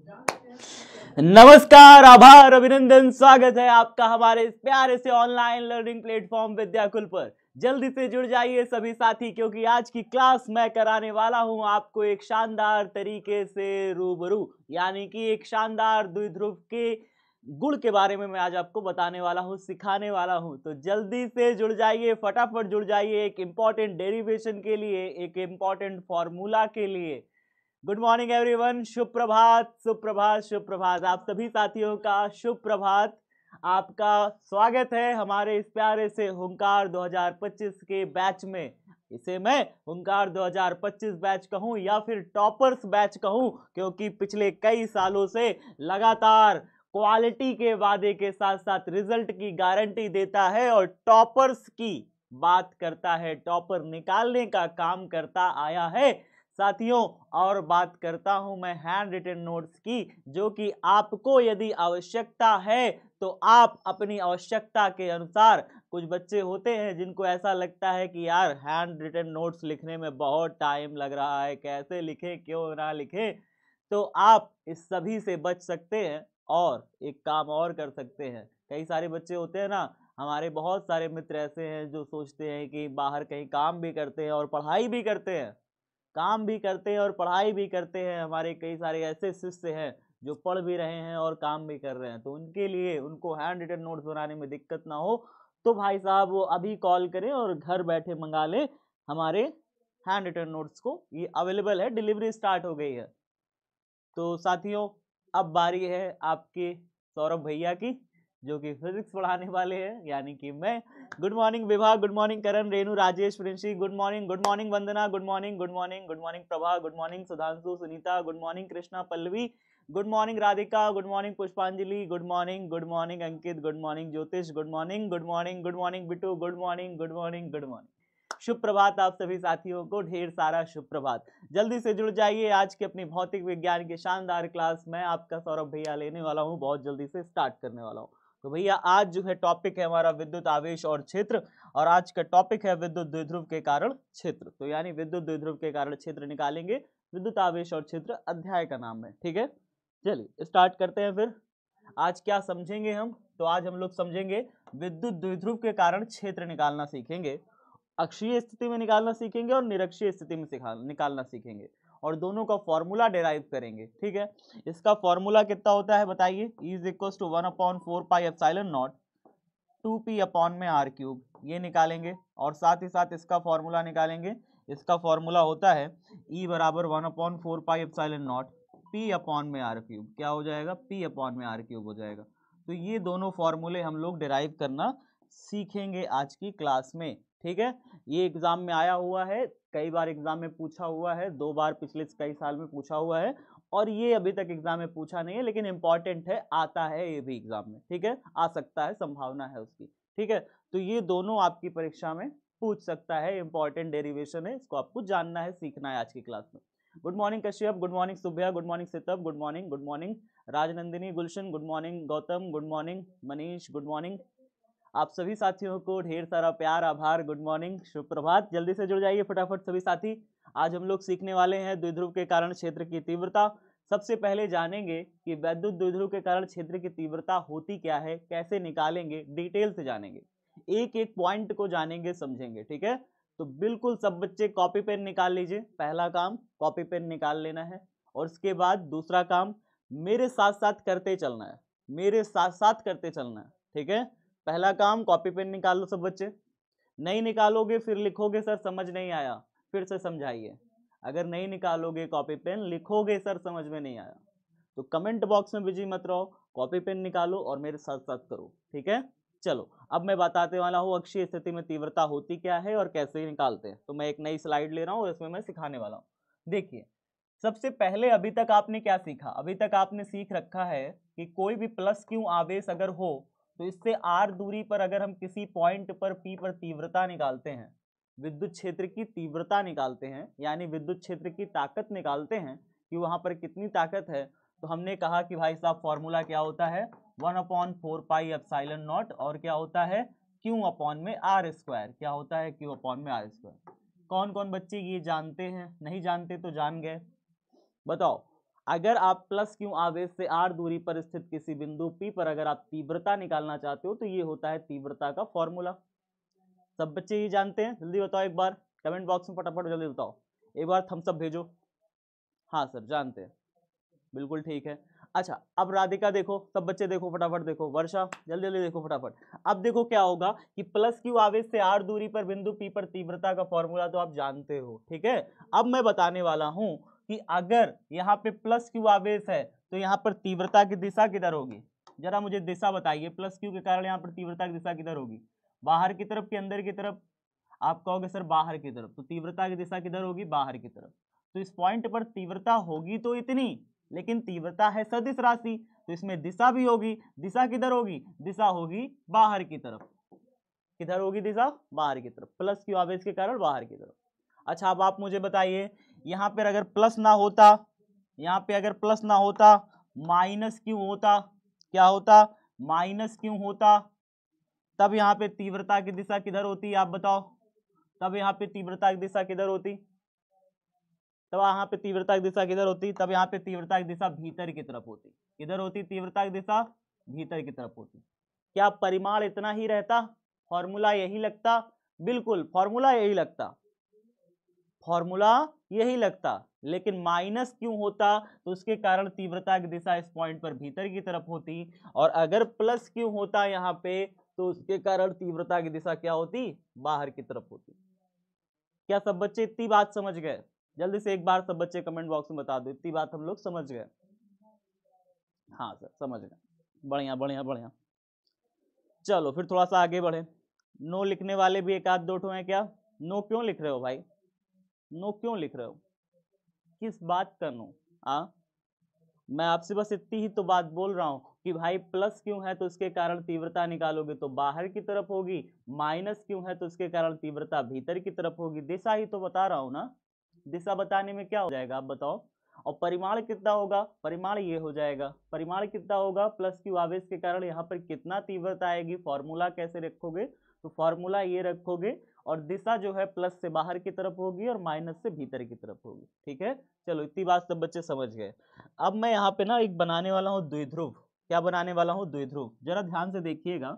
नमस्कार, आभार, अभिनंदन, स्वागत है आपका हमारे इस प्यारे से ऑनलाइन लर्निंग प्लेटफॉर्म विद्याकुल पर। जल्दी से जुड़ जाइए सभी साथी, क्योंकि आज की क्लास मैं कराने वाला हूं आपको एक शानदार तरीके से रूबरू, यानी कि एक शानदार द्विध्रुव के गुण के बारे में मैं आज आपको बताने वाला हूं, सिखाने वाला हूं। तो जल्दी से जुड़ जाइए, फटाफट जुड़ जाइए एक इंपॉर्टेंट डेरिवेशन के लिए, एक इंपॉर्टेंट फॉर्मूला के लिए। गुड मॉर्निंग एवरीवन, शुभ प्रभात, सुप्रभात, शुभ प्रभात। आप सभी साथियों का शुभ प्रभात। आपका स्वागत है हमारे इस प्यारे से हुंकार 2025 के बैच में। इसे मैं हुंकार 2025 बैच कहूं या फिर टॉपर्स बैच कहूं, क्योंकि पिछले कई सालों से लगातार क्वालिटी के वादे के साथ साथ रिजल्ट की गारंटी देता है और टॉपर्स की बात करता है, टॉपर निकालने का काम करता आया है साथियों। और बात करता हूं मैं हैंड रिटन नोट्स की, जो कि आपको यदि आवश्यकता है तो आप अपनी आवश्यकता के अनुसार, कुछ बच्चे होते हैं जिनको ऐसा लगता है कि यार हैंड रिटन नोट्स लिखने में बहुत टाइम लग रहा है, कैसे लिखें, क्यों ना लिखें, तो आप इस सभी से बच सकते हैं और एक काम और कर सकते हैं। कई सारे बच्चे होते हैं ना, हमारे बहुत सारे मित्र ऐसे हैं जो सोचते हैं कि बाहर कहीं काम भी करते हैं और पढ़ाई भी करते हैं, काम भी करते हैं और पढ़ाई भी करते हैं। हमारे कई सारे ऐसे शिष्य हैं जो पढ़ भी रहे हैं और काम भी कर रहे हैं, तो उनके लिए, उनको हैंड रिटन नोट्स बनाने में दिक्कत ना हो तो भाई साहब वो अभी कॉल करें और घर बैठे मंगा लें हमारे हैंड रिटन नोट्स को। ये अवेलेबल है, डिलीवरी स्टार्ट हो गई है। तो साथियों, अब बारी है आपके सौरभ भैया की, जो कि फिजिक्स पढ़ाने वाले हैं, यानी कि मैं। Good morning Vibha, good morning Karan, Renu, Rajesh, Princy, good morning Vandana, good morning Prabha, good morning Sudhanshu, Sunita, good morning Krishna, Pallavi, good morning Radhika, good morning Pushpanjali, good morning Ankit, good morning Jyotish, good morning Bittu, good morning. शुभ प्रभात आप सभी साथियों को, ढेर सारा शुभ प्रभात। जल्दी से जुड़ जाइए, आज की अपनी भौतिक विज्ञान की शानदार क्लास मैं आपका सौरभ भैया लेने वाला हूं, बहुत जल्दी से स्टार्ट करने वाला हूं। तो भैया आज जो है टॉपिक है हमारा विद्युत आवेश और क्षेत्र, और आज का टॉपिक है विद्युत द्विध्रुव के कारण क्षेत्र। तो यानी विद्युत द्विध्रुव के कारण क्षेत्र निकालेंगे, विद्युत आवेश और क्षेत्र अध्याय का नाम है, ठीक है। चलिए स्टार्ट करते हैं फिर। आज क्या समझेंगे हम? तो आज हम लोग समझेंगे विद्युत द्विध्रुव के कारण क्षेत्र निकालना सीखेंगे, अक्षीय स्थिति में निकालना सीखेंगे और निरक्षीय स्थिति में निकालना सीखेंगे, और दोनों का फॉर्मूला डेराइव करेंगे, ठीक है। इसका फॉर्मूला कितना होता है बताइए? Is equal to 1/4 pi epsilon not 2p upon में r क्यूब, ये निकालेंगे। और साथ ही साथ इसका फॉर्मूला निकालेंगे। इसका फॉर्मूला होता है E बराबर 1/4 pi epsilon not p upon में r क्यूब। क्या हो जाएगा? p अपॉन में r क्यूब हो जाएगा। तो ये दोनों फॉर्मूले हम लोग डिराइव करना सीखेंगे आज की क्लास में, ठीक है। ये एग्जाम में आया हुआ है, कई बार एग्जाम में पूछा हुआ है, 2 बार पिछले कई साल में पूछा हुआ है, और ये अभी तक एग्जाम में पूछा नहीं है, लेकिन इंपॉर्टेंट है, आता है ये भी एग्जाम में, ठीक है, आ सकता है, संभावना है उसकी, ठीक है। तो ये दोनों आपकी परीक्षा में पूछ सकता है, इंपॉर्टेंट डेरिवेशन है, इसको आपको जानना है, सीखना है आज की क्लास में। Good morning Kashyap, good morning Subhya, good morning Sitab, good morning Rajnandini, Gulshan, good morning Gautam, good morning Manish, good morning. आप सभी साथियों को ढेर सारा प्यार, आभार, गुड मॉर्निंग, शुभ प्रभात। जल्दी से जुड़ जाइए फटाफट सभी साथी। आज हम लोग सीखने वाले हैं द्विध्रुव के कारण क्षेत्र की तीव्रता। सबसे पहले जानेंगे कि वैद्युत द्विध्रुव के कारण क्षेत्र की तीव्रता होती क्या है, कैसे निकालेंगे, डिटेल से जानेंगे, एक एक पॉइंट को जानेंगे, समझेंगे, ठीक है। तो बिल्कुल सब बच्चे कॉपी पेन निकाल लीजिए। पहला काम कॉपी पेन निकाल लेना है, और उसके बाद दूसरा काम मेरे साथ साथ करते चलना है, मेरे साथ साथ करते चलना है, ठीक है। पहला काम कॉपी पेन निकाल लो सब बच्चे। नहीं निकालोगे फिर लिखोगे सर समझ नहीं आया, फिर से समझाइए। अगर नहीं निकालोगे कॉपी पेन, लिखोगे सर समझ में नहीं आया, तो कमेंट बॉक्स में बिजी मत रहो, कॉपी पेन निकालो और मेरे साथ साथ करो, ठीक है। चलो अब मैं बताते वाला हूँ अक्षीय स्थिति में तीव्रता होती क्या है और कैसे निकालते हैं। तो मैं एक नई स्लाइड ले रहा हूँ, इसमें मैं सिखाने वाला हूँ। देखिए, सबसे पहले अभी तक आपने क्या सीखा? अभी तक आपने सीख रखा है कि कोई भी प्लस क्यू आवेश अगर हो तो इससे r दूरी पर अगर हम किसी पॉइंट पर P पर तीव्रता निकालते हैं, विद्युत क्षेत्र की तीव्रता निकालते हैं, यानी विद्युत क्षेत्र की ताकत निकालते हैं कि वहां पर कितनी ताकत है, तो हमने कहा कि भाई साहब फॉर्मूला क्या होता है? 1/4 पाई एप्सिलॉन नॉट, और क्या होता है? Q अपॉन में r स्क्वायर। क्या होता है? Q अपॉन में r स्क्वायर। कौन कौन बच्चे ये जानते हैं? नहीं जानते तो जान गए, बताओ। अगर आप प्लस क्यू आवेश से r दूरी पर स्थित किसी बिंदु P पर अगर आप तीव्रता निकालना चाहते हो तो ये होता है तीव्रता का फॉर्मूला। सब बच्चे ये जानते हैं? जल्दी बताओ एक बार कमेंट बॉक्स में, फटाफट जल्दी बताओ, एक बार थम्स अप भेजो। हाँ सर जानते हैं, बिल्कुल ठीक है। अच्छा अब राधिका देखो, सब बच्चे देखो फटाफट देखो, वर्षा जल्दी जल्दी देखो फटाफट। अब देखो क्या होगा कि प्लस क्यू आवेश से r दूरी पर बिंदु P पर तीव्रता का फॉर्मूला तो आप जानते हो, ठीक है। अब मैं बताने वाला हूं कि अगर यहाँ पे प्लस क्यू आवेश है तो यहाँ पर तीव्रता की दिशा किधर होगी, जरा मुझे दिशा बताइए। प्लस क्यू के कारण यहाँ पर तीव्रता की दिशा किधर होगी, बाहर की तरफ कि अंदर की तरफ? आप कहोगे सर बाहर की तरफ, तो तीव्रता की दिशा किधर होगी, बाहर की तरफ। तो इस पॉइंट पर तीव्रता होगी तो इतनी, लेकिन तीव्रता है सदिश राशि तो इसमें दिशा भी होगी। दिशा किधर होगी, दिशा होगी बाहर की तरफ। किधर होगी दिशा, बाहर की तरफ, प्लस क्यू आवेश के कारण बाहर की तरफ। अच्छा अब आप मुझे बताइए, यहाँ पर अगर प्लस ना होता, यहाँ पे अगर प्लस ना होता माइनस क्यू होता, क्या होता, माइनस क्यू होता, तब यहाँ पे तीव्रता की दिशा किधर होती, आप बताओ। तब यहाँ पे तीव्रता की दिशा किधर होती, तब यहाँ पे तीव्रता की दिशा किधर होती, तब यहाँ पे तीव्रता की दिशा भीतर की तरफ होती। किधर होती तीव्रता की दिशा, भीतर की तरफ होती। क्या परिमाण इतना ही रहता, फॉर्मूला यही लगता? बिल्कुल फॉर्मूला यही लगता, फॉर्मूला यही लगता, लेकिन माइनस क्यों होता तो उसके कारण तीव्रता की दिशा इस पॉइंट पर भीतर की तरफ होती, और अगर प्लस क्यों होता यहाँ पे तो उसके कारण तीव्रता की दिशा क्या होती, बाहर की तरफ होती। क्या सब बच्चे इतनी बात समझ गए? जल्दी से एक बार सब बच्चे कमेंट बॉक्स में बता दो इतनी बात हम लोग समझ गए। हाँ सर समझ गए, बढ़िया बढ़िया बढ़िया। चलो फिर थोड़ा सा आगे बढ़े। नो लिखने वाले भी एक आध दो ठो हैं क्या? नो क्यों लिख रहे हो भाई, नो क्यों लिख रहे हो, किस बात का नो? मैं आपसे बस इतनी ही तो बात बोल रहा हूँ कि भाई प्लस क्यों है तो उसके कारण तीव्रता निकालोगे तो बाहर की तरफ होगी, माइनस क्यों है तो उसके कारण तीव्रता भीतर की तरफ होगी। दिशा ही तो बता रहा हूँ ना, दिशा बताने में क्या हो जाएगा आप बताओ। और परिमाण कितना होगा, परिमाण ये हो जाएगा, परिमाण कितना होगा, प्लस क्यू आवेश के कारण यहाँ पर कितना तीव्रता आएगी। फॉर्मूला कैसे रखोगे, तो फॉर्मूला ये रखोगे और दिशा जो है प्लस से बाहर की तरफ होगी और माइनस से भीतर की तरफ होगी, ठीक है। चलो इतनी बात सब बच्चे समझ गए। अब मैं यहाँ पे ना एक बनाने वाला हूँ द्विध्रुव। क्या बनाने वाला हूँ, द्विध्रुव, जरा ध्यान से देखिएगा।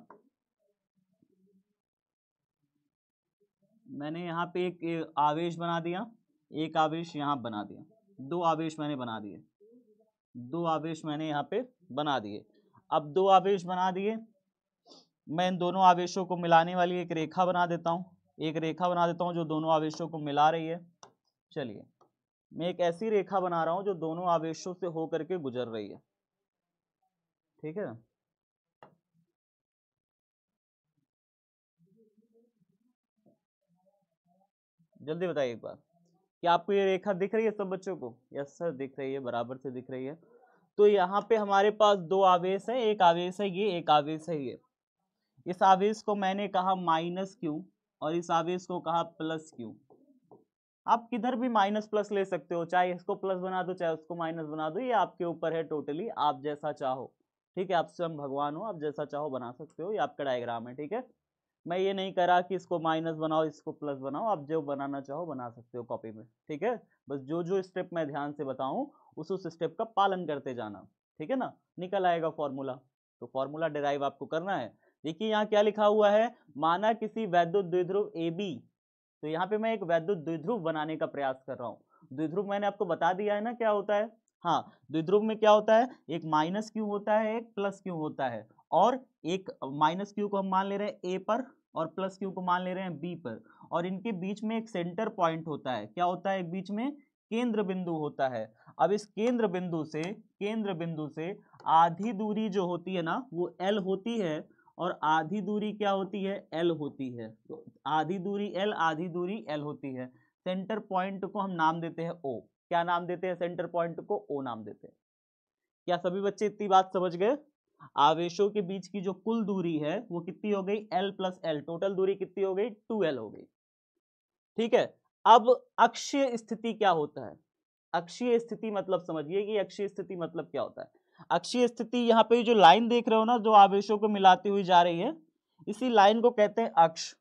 मैंने यहाँ पे एक आवेश बना दिया, एक आवेश यहाँ बना दिया, दो आवेश मैंने बना दिए, दो आवेश मैंने यहाँ पे बना दिए। अब दो आवेश बना दिए, मैं इन दोनों आवेशों को मिलाने वाली एक रेखा बना देता हूँ, एक रेखा बना देता हूँ जो दोनों आवेशों को मिला रही है। चलिए मैं एक ऐसी रेखा बना रहा हूँ जो दोनों आवेशों से होकर के गुजर रही है, ठीक है। जल्दी बताइए एक बार, क्या आपको ये रेखा दिख रही है सब बच्चों को? यस सर दिख रही है, बराबर से दिख रही है। तो यहाँ पे हमारे पास दो आवेश है, एक आवेश है ये, एक आवेश है ये। इस आवेश को मैंने कहा माइनस क्यू और इस आवेश को कहा प्लस क्यू। आप किधर भी माइनस प्लस ले सकते हो, चाहे इसको प्लस बना दो चाहे उसको माइनस बना दो, ये आपके ऊपर है टोटली, आप जैसा चाहो, ठीक है। आप स्वयं भगवान हो, आप जैसा चाहो बना सकते हो, ये आपका डायग्राम है, ठीक है। मैं ये नहीं करा कि इसको माइनस बनाओ इसको प्लस बनाओ, आप जो बनाना चाहो बना सकते हो कॉपी में, ठीक है। बस जो जो स्टेप मैं ध्यान से बताऊं उस स्टेप का पालन करते जाना, ठीक है ना, निकल आएगा फॉर्मूला। तो फॉर्मूला डिराइव आपको करना है। देखिए यहाँ क्या लिखा हुआ है, माना किसी वैद्युत द्विध्रुव ए बी, तो यहाँ पे मैं एक वैद्युत द्विध्रुव बनाने का प्रयास कर रहा हूँ। द्विध्रुव मैंने आपको बता दिया है ना क्या होता है। हाँ द्विध्रुव में क्या होता है, एक माइनस क्यू होता है, एक प्लस क्यू होता है, और एक माइनस क्यू को हम मान ले रहे हैं ए पर और प्लस क्यू को मान ले रहे हैं बी पर, और इनके बीच में एक सेंटर पॉइंट होता है। क्या होता है, एक बीच में केंद्र बिंदु होता है। अब इस केंद्र बिंदु से आधी दूरी जो होती है ना वो एल होती है, और आधी दूरी क्या होती है, एल होती है। तो आधी दूरी एल, आधी दूरी एल होती है। सेंटर पॉइंट को हम नाम देते हैं ओ। क्या नाम देते हैं, सेंटर पॉइंट को ओ नाम देते हैं। क्या सभी बच्चे इतनी बात समझ गए? आवेशों के बीच की जो कुल दूरी है वो कितनी हो गई, एल प्लस एल, टोटल दूरी कितनी हो गई, 2l हो गई, ठीक है। अब अक्षीय स्थिति क्या होता है, अक्षीय स्थिति मतलब समझिए कि अक्षीय स्थिति मतलब क्या होता है। अक्षीय स्थिति यहाँ पे जो लाइन देख रहे हो ना जो आवेशों को मिलाती हुई जा रही है, इसी लाइन को कहते हैं अक्ष।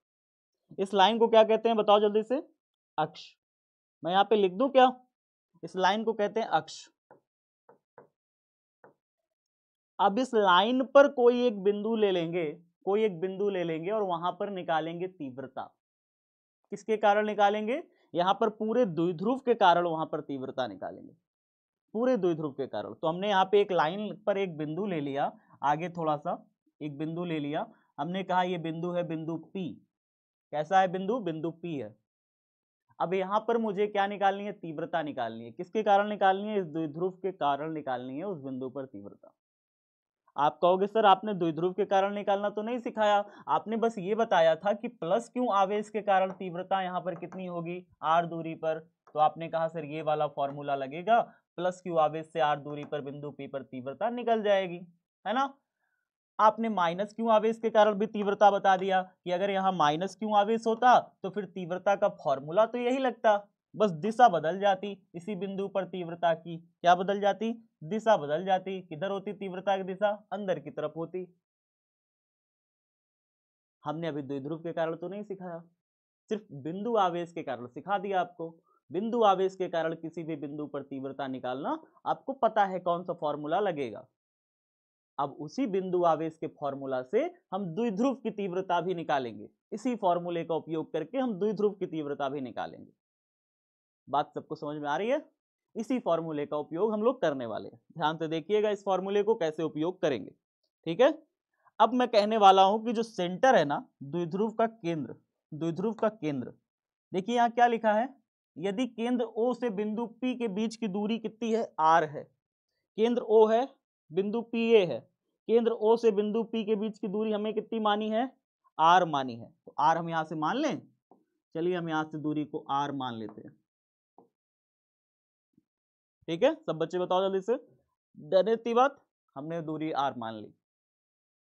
इस लाइन को क्या कहते हैं बताओ जल्दी से, अक्ष। मैं यहाँ पे लिख दूं क्या, इस लाइन को कहते हैं अक्ष। अब इस लाइन पर कोई एक बिंदु ले लेंगे, कोई एक बिंदु ले लेंगे और वहां पर निकालेंगे तीव्रता। किसके कारण निकालेंगे? यहां पर पूरे द्विध्रुव के कारण वहां पर तीव्रता निकालेंगे, पूरे द्विध्रुव के कारण। तो हमने यहाँ पे एक लाइन पर एक बिंदु ले लिया, आगे थोड़ा सा एक बिंदु ले लिया, हमने कहा ये बिंदु है बिंदु P। कैसा है बिंदु? बिंदु P है। अब यहाँ पर मुझे क्या निकालनी है? तीव्रता निकालनी है। किसके कारण निकालनी है? इस द्विध्रुव के कारण निकालनी है उस बिंदु पर तीव्रता। आप कहोगे सर आपने द्विध्रुव के कारण निकालना तो नहीं सिखाया, आपने बस ये बताया था कि प्लस क्यू आवेश के कारण तीव्रता यहाँ पर कितनी होगी? r दूरी पर। तो आपने कहा सर ये वाला फॉर्मूला लगेगा, प्लस क्यू आवेश से r दूरी पर बिंदु P पर तीव्रता निकल जाएगी, है ना। आपने माइनस क्यू आवेश के कारण भी तीव्रता बता दिया कि अगर यहाँ माइनस क्यू आवेश होता तो फिर तीव्रता का फॉर्मूला तो यही लगता, बस दिशा बदल जाती इसी बिंदु पर तीव्रता की। क्या बदल जाती? दिशा बदल जाती। किधर होती तीव्रता की दिशा? अंदर की तरफ होती। हमने अभी द्विध्रुव के कारण तो नहीं सिखाया, सिर्फ बिंदु आवेश के कारण सिखा दिया आपको। बिंदु आवेश के कारण किसी भी बिंदु पर तीव्रता निकालना आपको पता है कौन सा फॉर्मूला लगेगा। अब उसी बिंदु आवेश के फॉर्मूला से हम द्विध्रुव की तीव्रता भी निकालेंगे, इसी फॉर्मूले का उपयोग करके हम द्विध्रुव की तीव्रता भी निकालेंगे। बात सबको समझ में आ रही है? इसी फॉर्मूले का उपयोग हम लोग करने वाले हैं। ध्यान से देखिएगा इस फॉर्मूले को कैसे उपयोग करेंगे, ठीक है। अब मैं कहने वाला हूं कि जो सेंटर है ना, द्विध्रुव का केंद्र, द्विध्रुव का केंद्र, देखिए यहाँ क्या लिखा है, यदि केंद्र O से बिंदु P के बीच की दूरी कितनी है? r है। केंद्र O है, बिंदु PA है, केंद्र O से बिंदु P के बीच की दूरी हमें कितनी मानी है? r मानी है। तो r हम यहां से मान लें, चलिए हम यहां से दूरी को r मान लेते हैं, ठीक है। सब बच्चे बताओ जल्दी से, डर इतनी बात? हमने दूरी r मान ली,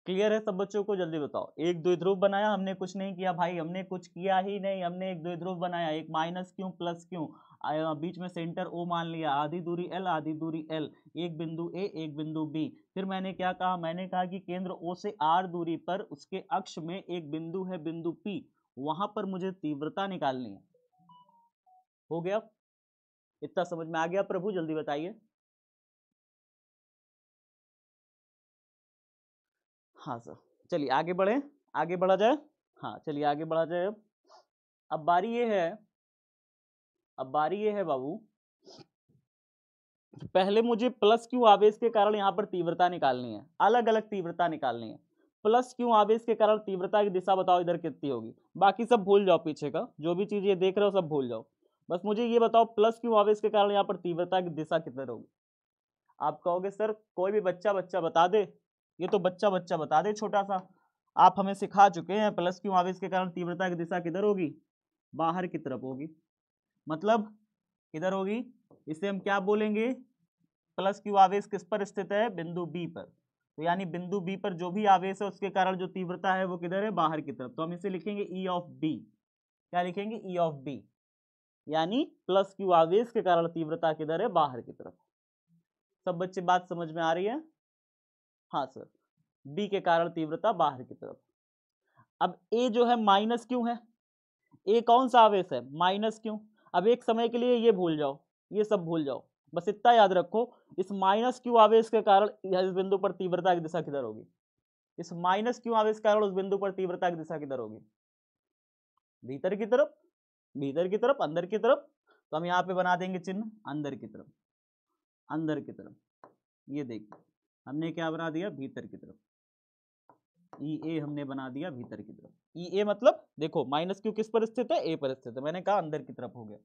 क्लियर है सब बच्चों को? जल्दी बताओ। एक द्विध्रुव बनाया, हमने कुछ नहीं किया भाई, हमने कुछ किया ही नहीं, हमने एक द्विध्रुव बनाया, एक माइनस क्यों प्लस क्यों, बीच में सेंटर O मान लिया, आधी दूरी L आधी दूरी L, एक बिंदु A एक बिंदु B। फिर मैंने क्या कहा? मैंने कहा कि केंद्र O से R दूरी पर उसके अक्ष में एक बिंदु है बिंदु P, वहां पर मुझे तीव्रता निकालनी है। हो गया? इतना समझ में आ गया प्रभु? जल्दी बताइए। हाँ सर, चलिए आगे बढ़े, आगे बढ़ा जाए। हाँ चलिए आगे बढ़ा जाए। अब बारी ये है, अब बारी ये है बाबू, पहले मुझे प्लस क्यू आवेश के कारण यहाँ पर तीव्रता निकालनी है, अलग अलग तीव्रता निकालनी है। प्लस क्यू आवेश के कारण तीव्रता की दिशा बताओ इधर कितनी होगी, बाकी सब भूल जाओ, पीछे का जो भी चीज ये देख रहे हो सब भूल जाओ, बस मुझे ये बताओ प्लस क्यू आवेश के कारण यहाँ पर तीव्रता की दिशा किधर होगी। आप कहोगे सर कोई भी बच्चा बता दे, ये तो बच्चा बता दे छोटा सा, आप हमें सिखा चुके हैं प्लस क्यू आवेश के कारण तीव्रता की दिशा किधर होगी? बाहर की तरफ होगी। मतलब किधर होगी? इसे हम क्या बोलेंगे? प्लस क्यू आवेश किस पर स्थित है? बिंदु बी पर। तो यानी बिंदु बी पर जो भी आवेश है उसके कारण जो तीव्रता है वो किधर है? बाहर की तरफ। तो हम इसे लिखेंगे ई ऑफ बी। क्या लिखेंगे? ई ऑफ बी, यानी प्लस क्यू आवेश के कारण तीव्रता किधर है? बाहर की तरफ। सब बच्चे बात समझ में आ रही है? हाँ सर, बी के कारण तीव्रता बाहर की तरफ। अब ए जो है माइनस क्यों है? ए कौन सा आवेश है? माइनस क्यों। अब एक समय के लिए ये भूल जाओ, ये सब भूल जाओ, बस इतना याद रखो, इस माइनस क्यू आवेश के कारण इस बिंदु पर तीव्रता की दिशा किधर होगी? इस माइनस क्यू आवेश के कारण उस बिंदु पर तीव्रता की दिशा किधर होगी? भीतर की तरफ, भीतर की तरफ, अंदर की तरफ। तो हम यहाँ पे बना देंगे चिन्ह अंदर की तरफ, अंदर की तरफ। ये देखिए हमने क्या बना दिया? भीतर की तरफ। ई ए हमने बना दिया भीतर की तरफ। ई ए मतलब देखो माइनस क्यू किस पर स्थित है? ए पर स्थित है, मैंने कहा अंदर की तरफ हो गया।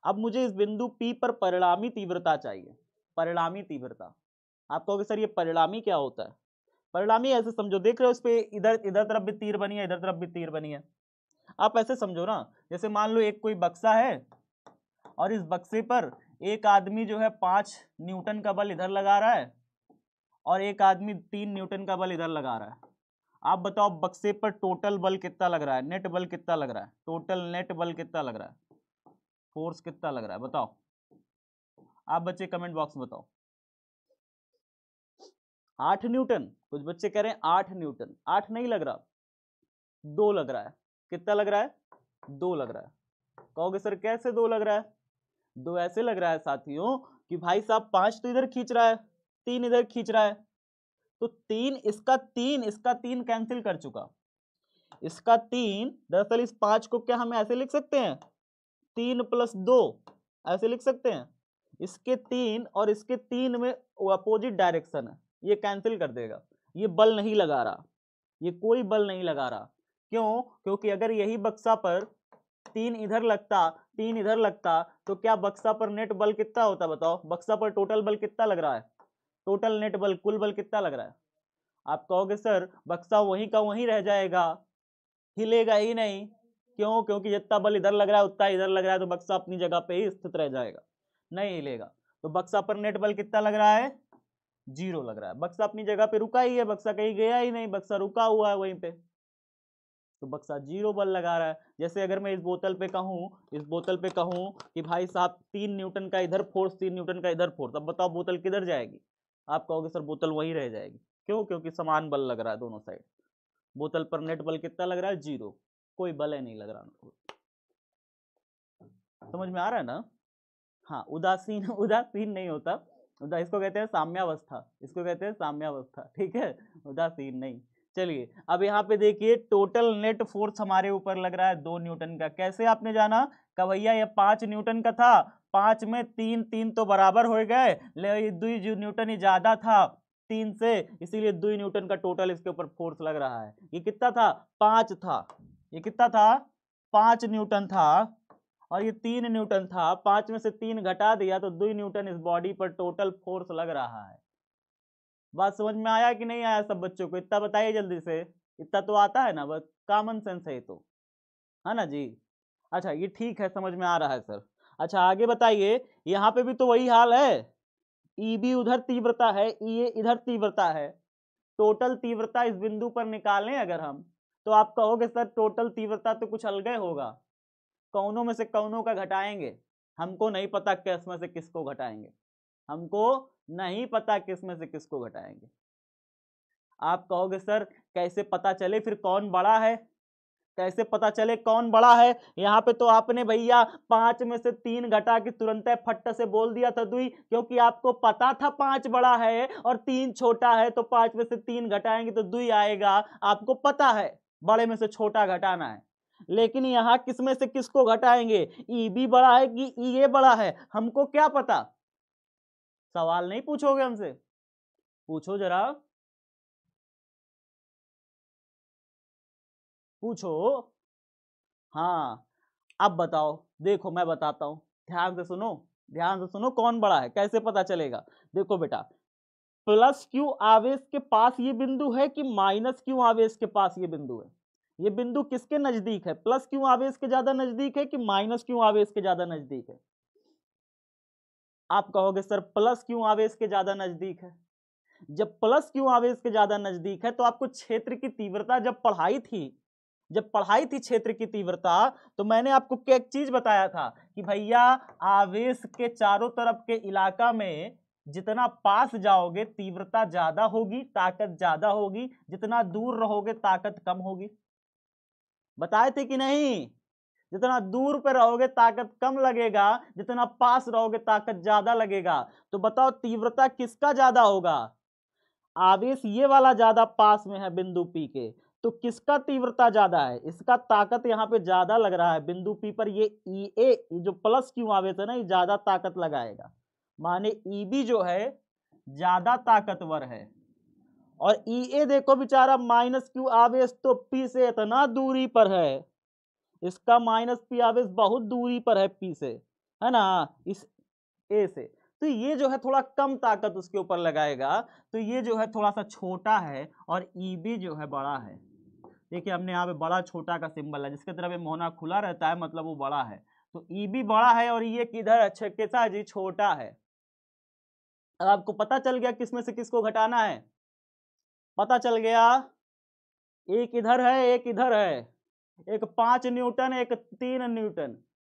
अब मुझे इस बिंदु P पर परिणामी तीव्रता चाहिए, परिणामी तीव्रता। आप कहोगे सर ये परिणामी क्या होता है? परिणामी ऐसे समझो, देख रहे हो इस पे इधर इधर तरफ भी तीर बनी है, इधर तरफ भी तीर बनी है। आप ऐसे समझो ना, जैसे मान लो एक कोई बक्सा है और इस बक्से पर एक आदमी जो है 5 न्यूटन का बल इधर लगा रहा है और एक आदमी 3 न्यूटन का बल इधर लगा रहा है। आप बताओ बक्से पर टोटल बल कितना लग रहा है? नेट बल कितना लग रहा है? टोटल नेट बल कितना लग रहा है? फोर्स कितना लग रहा है बताओ? आप बच्चे कमेंट बॉक्स में बताओ। 8 न्यूटन, कुछ बच्चे कह रहे हैं 8 न्यूटन। 8 नहीं लग रहा, 2 लग रहा है। कितना लग रहा है? 2 लग रहा है। कहोगे सर कैसे 2 लग रहा है? 2 ऐसे लग रहा है साथियों कि भाई साहब 5 तो इधर खींच रहा है, 3 इधर खींच रहा है, तो 3 इसका 3 कैंसिल कर चुका, इसका 3, दरअसल इस 5 को क्या हम ऐसे लिख सकते हैं 3 + 2 ऐसे लिख सकते हैं। इसके 3 और इसके 3 में अपोजिट डायरेक्शन है, ये कैंसिल कर देगा, ये बल नहीं लगा रहा, ये कोई बल नहीं लगा रहा। क्यों? क्योंकि अगर यही बक्सा पर 3 इधर लगता 3 इधर लगता तो क्या बक्सा पर नेट बल कितना होता बताओ? बक्सा पर टोटल बल कितना लग रहा है? टोटल नेट बल कुल बल कितना लग रहा है? आप कहोगे सर बक्सा वहीं का वहीं रह जाएगा, हिलेगा ही नहीं। क्यों? क्योंकि जितना बल इधर लग रहा है उतना इधर लग रहा है, तो बक्सा अपनी जगह पे ही स्थित रह जाएगा, नहीं हिलेगा। तो बक्सा पर नेट बल कितना लग रहा है? 0 लग रहा है। बक्सा अपनी जगह पे रुका ही है, बक्सा कहीं गया ही नहीं, बक्सा रुका हुआ है वहीं पे, तो बक्सा 0 बल लगा रहा है। जैसे अगर मैं इस बोतल पे कहूं कि भाई साहब 3 न्यूटन का इधर फोर्स, 3 न्यूटन का इधर फोर्स, अब बताओ बोतल किधर जाएगी? आप कहोगे सर बोतल वहीं रह जाएगी। क्यों? क्योंकि समान बल लग रहा है दोनों साइड। बोतल पर नेट बल कितना लग रहा है? 0, कोई बल नहीं लग रहा। समझ में आ रहा है ना? हाँ, उदासीन उदासीन नहीं होता, इसको कहते हैं साम्यावस्था, इसको कहते हैं साम्यावस्था, ठीक है, उदासीन नहीं। चलिए अब यहाँ पे देखिए टोटल नेट फोर्स हमारे ऊपर लग रहा है 2 न्यूटन का। कैसे आपने जाना? का भैया ये 5 न्यूटन का था, 5 में 3 तो बराबर हो गए, ले 2 न्यूटन ही ज्यादा था 3 से, इसीलिए 2 न्यूटन का टोटल इसके ऊपर फोर्स लग रहा है। ये कितना था? 5 था। ये कितना था? 5 न्यूटन था, और ये 3 न्यूटन था। 5 में से 3 घटा दिया तो 2 न्यूटन इस बॉडी पर टोटल फोर्स लग रहा है। बात समझ में आया कि नहीं आया सब बच्चों को? इतना बताइए जल्दी से, इतना तो आता है ना, बस कॉमन सेंस है तो, है ना जी? अच्छा ये ठीक है, समझ में आ रहा है सर। अच्छा आगे बताइए, यहाँ पे भी तो वही हाल है, ईबी उधर तीव्रता है, ई इधर तीव्रता है। टोटल तीव्रता इस बिंदु पर निकालें अगर हम, तो आप कहोगे सर टोटल तीव्रता तो कुछ अलग होगा, कौनों में से कौनों का घटाएंगे, हमको नहीं पता किस में से किसको घटाएंगे, हमको नहीं पता किस में से किसको घटाएंगे। आप कहोगे सर कैसे पता चले फिर कौन बड़ा है? कैसे पता चले कौन बड़ा है? यहाँ पे तो आपने भैया 5 में से 3 घटा के तुरंत फट से बोल दिया था 2, क्योंकि आपको पता था 5 बड़ा है और 3 छोटा है, तो 5 में से 3 घटाएंगे तो 2 आएगा। आपको पता है बड़े में से छोटा घटाना है, लेकिन यहाँ किस में से किसको घटाएंगे? ईबी बड़ा है कि ईए बड़ा है, हमको क्या पता? सवाल नहीं पूछोगे हमसे? पूछो जरा, पूछो। हाँ अब बताओ, देखो मैं बताता हूं, ध्यान से सुनो, ध्यान से सुनो, कौन बड़ा है कैसे पता चलेगा? देखो बेटा, प्लस क्यू आवेश के पास ये बिंदु है कि माइनस क्यू आवेश के पास ये बिंदु है? ये बिंदु किसके नजदीक है? प्लस क्यू आवेश के ज्यादा नजदीक है कि माइनस क्यू आवेश के ज्यादा नजदीक है? आप कहोगे सर प्लस क्यू आवेश के ज्यादा नजदीक है। जब प्लस क्यू आवेश के ज्यादा नजदीक है तो आपको क्षेत्र की तीव्रता जब पढ़ाई थी क्षेत्र की तीव्रता, तो मैंने आपको क्या एक चीज बताया था कि भैया आवेश के चारों तरफ के इलाका में जितना पास जाओगे तीव्रता ज्यादा होगी, ताकत ज्यादा होगी, जितना दूर रहोगे ताकत कम होगी। बताए थे कि नहीं? जितना दूर पे रहोगे ताकत कम लगेगा, जितना पास रहोगे ताकत ज्यादा लगेगा। तो बताओ तीव्रता किसका ज्यादा होगा? आवेश ये वाला ज्यादा पास में है बिंदु पी के, तो किसका तीव्रता ज्यादा है? इसका ताकत यहाँ पे ज्यादा लग रहा है बिंदु पी पर। ये ई जो प्लस क्यू आवेश है ना, ये ज्यादा ताकत लगाएगा, माने ईबी जो है ज्यादा ताकतवर है। और ई देखो बेचारा माइनस क्यू आवेश तो पी से इतना दूरी पर है, इसका माइनस पी आवेश बहुत दूरी पर है पी से, है ना, इस ए से। तो ये जो है थोड़ा कम ताकत उसके ऊपर लगाएगा, तो ये जो है थोड़ा सा छोटा है, और ईबी जो है बड़ा है। देखिए हमने यहाँ पे बड़ा छोटा का सिंबल है, जिसके तरफ मोहना खुला रहता है मतलब वो बड़ा है। तो ईबी बड़ा है और ये किधर कैसा जी? छोटा है। अब आपको पता चल गया किसमें से किसको घटाना है? पता चल गया, एक इधर है एक इधर है, एक 5 न्यूटन एक 3 न्यूटन,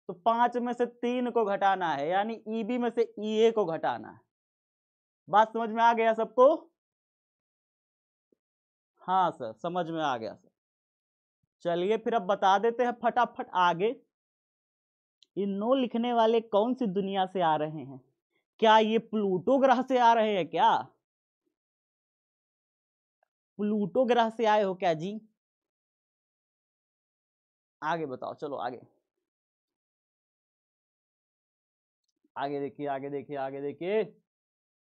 तो 5 में से 3 को घटाना है, यानी ईबी में से ईए को घटाना है। बात समझ में आ गया सबको? हाँ सर समझ में आ गया सर। चलिए फिर अब बता देते हैं फटाफट आगे। ये नो लिखने वाले कौन सी दुनिया से आ रहे हैं? क्या ये प्लूटो ग्रह से आ रहे हैं क्या? प्लूटो ग्रह से आए हो क्या जी? आगे बताओ, चलो आगे आगे देखिए, आगे देखिए, आगे देखिए,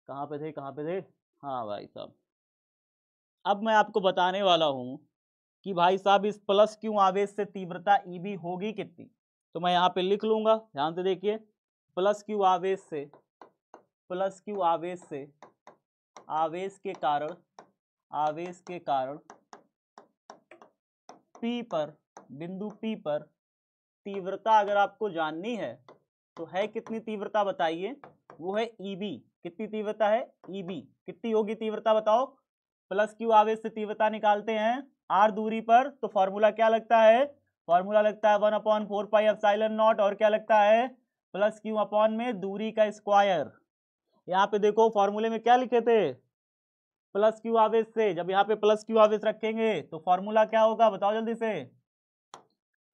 कहाँ पे थे, कहाँ पे थे? हाँ भाई साहब, अब मैं आपको बताने वाला हूं कि भाई साहब इस प्लस क्यू आवेश से तीव्रता ईबी होगी कितनी। तो मैं यहाँ पे लिख लूंगा, ध्यान से देखिए, प्लस क्यू आवेश से, प्लस क्यू आवेश से आवेश के कारण, आवेश के कारण पी पर, बिंदु पी पर तीव्रता अगर आपको जाननी है तो है कितनी तीव्रता बताइए? वो है ईबी। कितनी तीव्रता है? ईबी। कितनी होगी तीव्रता बताओ? प्लस क्यू आवेश से तीव्रता निकालते हैं आर दूरी पर, तो फॉर्मूला क्या लगता है? फॉर्मूला लगता है 1/4πε0, और क्या लगता है? प्लस क्यू अपॉन में दूरी का स्क्वायर। यहाँ पे देखो फॉर्मूले में क्या लिखे थे? प्लस क्यू आवेश से। जब यहाँ पे प्लस क्यू आवेश रखेंगे तो फॉर्मूला क्या होगा बताओ जल्दी से?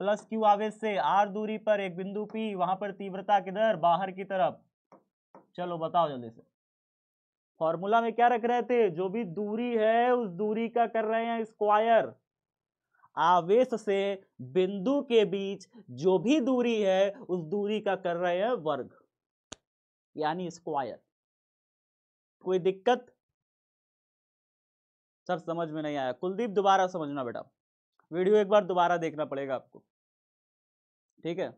प्लस क्यू आवेश से आर दूरी पर एक बिंदु पी, वहां पर तीव्रता किधर? बाहर की तरफ। चलो बताओ जल्दी से। फॉर्मूला में क्या रख रहे थे? जो भी दूरी है उस दूरी का कर रहे हैं स्क्वायर। आवेश से बिंदु के बीच जो भी दूरी है उस दूरी का कर रहे हैं वर्ग, यानी स्क्वायर। कोई दिक्कत? सब समझ में नहीं आया? कुलदीप दोबारा समझना बेटा, वीडियो एक बार दोबारा देखना पड़ेगा आपको, ठीक है?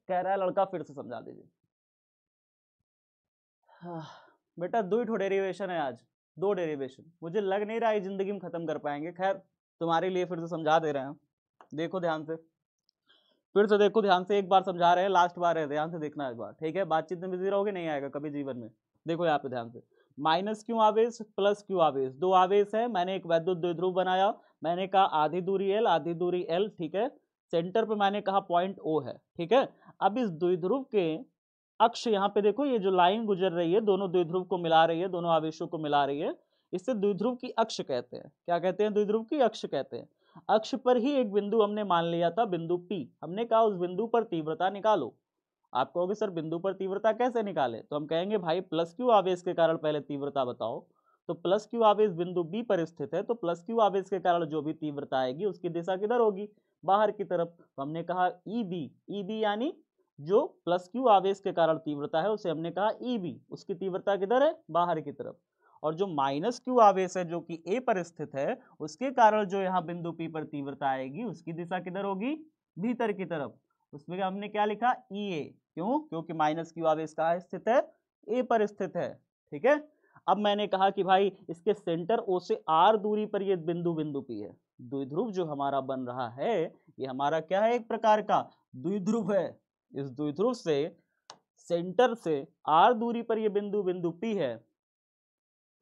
कह रहा है लड़का फिर से समझा दीजिए। बेटा दो ही ठो डेरिवेशन है आज, दो डेरिवेशन। मुझे लग नहीं रहा है जिंदगी में खत्म कर पाएंगे। खैर तुम्हारे लिए फिर से समझा दे रहे हैं, देखो ध्यान से, फिर से देखो ध्यान से, एक बार समझा रहे हैं, लास्ट बार है, ध्यान से देखना एक बार, ठीक है? बातचीत में बिजी रहोगे नहीं आएगा कभी जीवन में। देखो यहाँ पे ध्यान से, माइनस क्यू आवेश प्लस क्यू आवेश, दो आवेश है, मैंने एक वैद्युत द्विध्रुव बनाया, मैंने कहा आधी दूरी एल, आधी दूरी एल, ठीक है? सेंटर पे मैंने कहा पॉइंट ओ है, ठीक है? अब इस द्विध्रुव के अक्ष, यहाँ पे देखो ये जो लाइन गुजर रही है दोनों द्विध्रुव को मिला रही है, दोनों आवेशों को मिला रही है, इससे द्विध्रुव की अक्ष कहते हैं। क्या कहते हैं? द्विध्रुव की अक्ष कहते हैं। अक्ष पर ही एक बिंदु हमने मान लिया था, बिंदु P। हमने कहा उस बिंदु पर तीव्रता निकालो। आप कहोगे सर बिंदु पर तीव्रता कैसे निकाले? तो हम कहेंगे भाई प्लस क्यू आवेश के कारण पहले तीव्रता बताओ। तो प्लस क्यू आवेश बिंदु B पर स्थित है, तो प्लस क्यू आवेश के कारण जो भी तीव्रता आएगी उसकी दिशा किधर होगी? बाहर की तरफ। तो हमने कहा EB, EB यानी जो प्लस क्यू आवेश के कारण तीव्रता है उसे हमने कहा EB, उसकी तीव्रता किधर है? बाहर की तरफ। और जो माइनस क्यू आवेश है जो कि ए पर स्थित है, उसके कारण जो यहाँ बिंदु पी पर तीव्रता आएगी उसकी दिशा किधर होगी? भीतर की तरफ। उसमें हमने क्या लिखा? ई ए। क्यों? क्योंकि माइनस क्यू आवेश कहाँ स्थित है? ए पर स्थित है, ठीक है? अब मैंने कहा कि भाई इसके सेंटर ओ से आर दूरी पर ये बिंदु बिंदु पी है। द्विध्रुव जो हमारा बन रहा है ये हमारा क्या है? एक प्रकार का द्विध्रुव है। इस द्विध्रुव से सेंटर से आर दूरी पर ये बिंदु बिंदु पी है।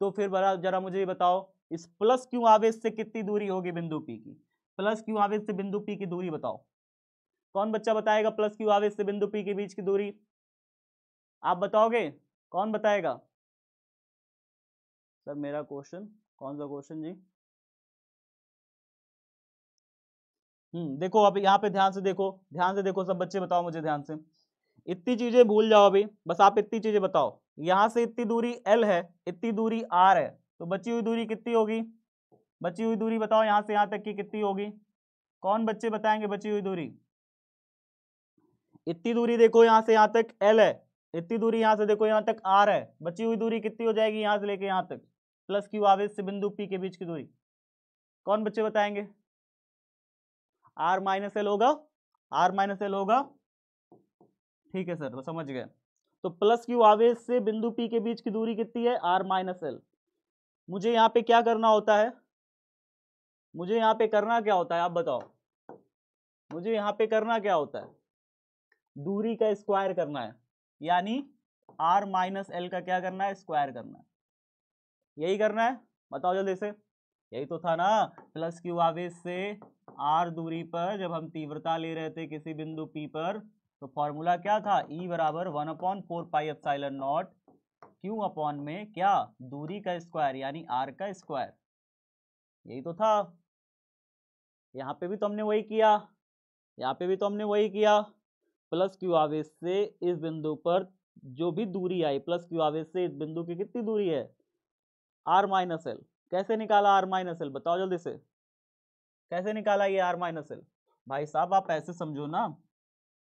तो फिर जरा मुझे ये बताओ, इस प्लस क्यू आवेश से कितनी दूरी होगी बिंदु पी की? प्लस क्यू आवेश से बिंदु पी की दूरी बताओ। कौन बच्चा बताएगा प्लस क्यू आवेश से बिंदु पी के बीच की दूरी? आप बताओगे? कौन बताएगा? सर मेरा क्वेश्चन, कौन सा क्वेश्चन जी? देखो अभी यहाँ पे ध्यान से देखो, ध्यान से देखो सब बच्चे, बताओ मुझे ध्यान से। इतनी चीजें भूल जाओ अभी, बस आप इतनी चीजें बताओ। यहाँ से इतनी दूरी एल है, इतनी दूरी आर है, तो बची हुई दूरी कितनी होगी? बची हुई दूरी बताओ यहाँ से यहाँ तक की कितनी होगी? कौन बच्चे बताएंगे बची हुई दूरी? इतनी दूरी देखो यहाँ से यहाँ तक एल है, इतनी दूरी यहाँ से देखो यहाँ तक आर है, बची हुई दूरी कितनी हो जाएगी यहाँ से लेके यहाँ तक? प्लस क्यू आवेश से बिंदु पी के बीच की दूरी कौन बच्चे बताएंगे? आर माइनस एल होगा, आर माइनस एल होगा, ठीक है सर तो समझ गए। तो प्लस क्यू आवेश से बिंदु पी के बीच की दूरी कितनी है? R minus L. मुझे यहाँ पे क्या करना होता है? मुझे यहाँ पे करना क्या होता है आप बताओ? मुझे यहाँ पे करना क्या होता है? दूरी का स्क्वायर करना है, यानी आर माइनस एल का क्या करना है? स्क्वायर करना है। यही करना है, बताओ जल्दी से। यही तो था ना, प्लस क्यू आवेश से आर दूरी पर जब हम तीव्रता ले रहे थे किसी बिंदु पी पर, तो फॉर्मूला क्या था? E बराबर 1/4πε0 क्यू अपॉन में क्या? दूरी का स्क्वायर यानी आर का स्क्वायर। यही तो था। यहाँ पे भी तो हमने वही किया, यहाँ पे भी तो हमने वही किया। प्लस क्यू आवेश से इस बिंदु पर जो भी दूरी आई प्लस क्यू आवेश से इस बिंदु की कितनी दूरी है, आर माइनस एल। कैसे निकाला आर माइनस एल, बताओ जल्दी से, कैसे निकाला ये आर माइनस एल? भाई साहब आप ऐसे समझो ना,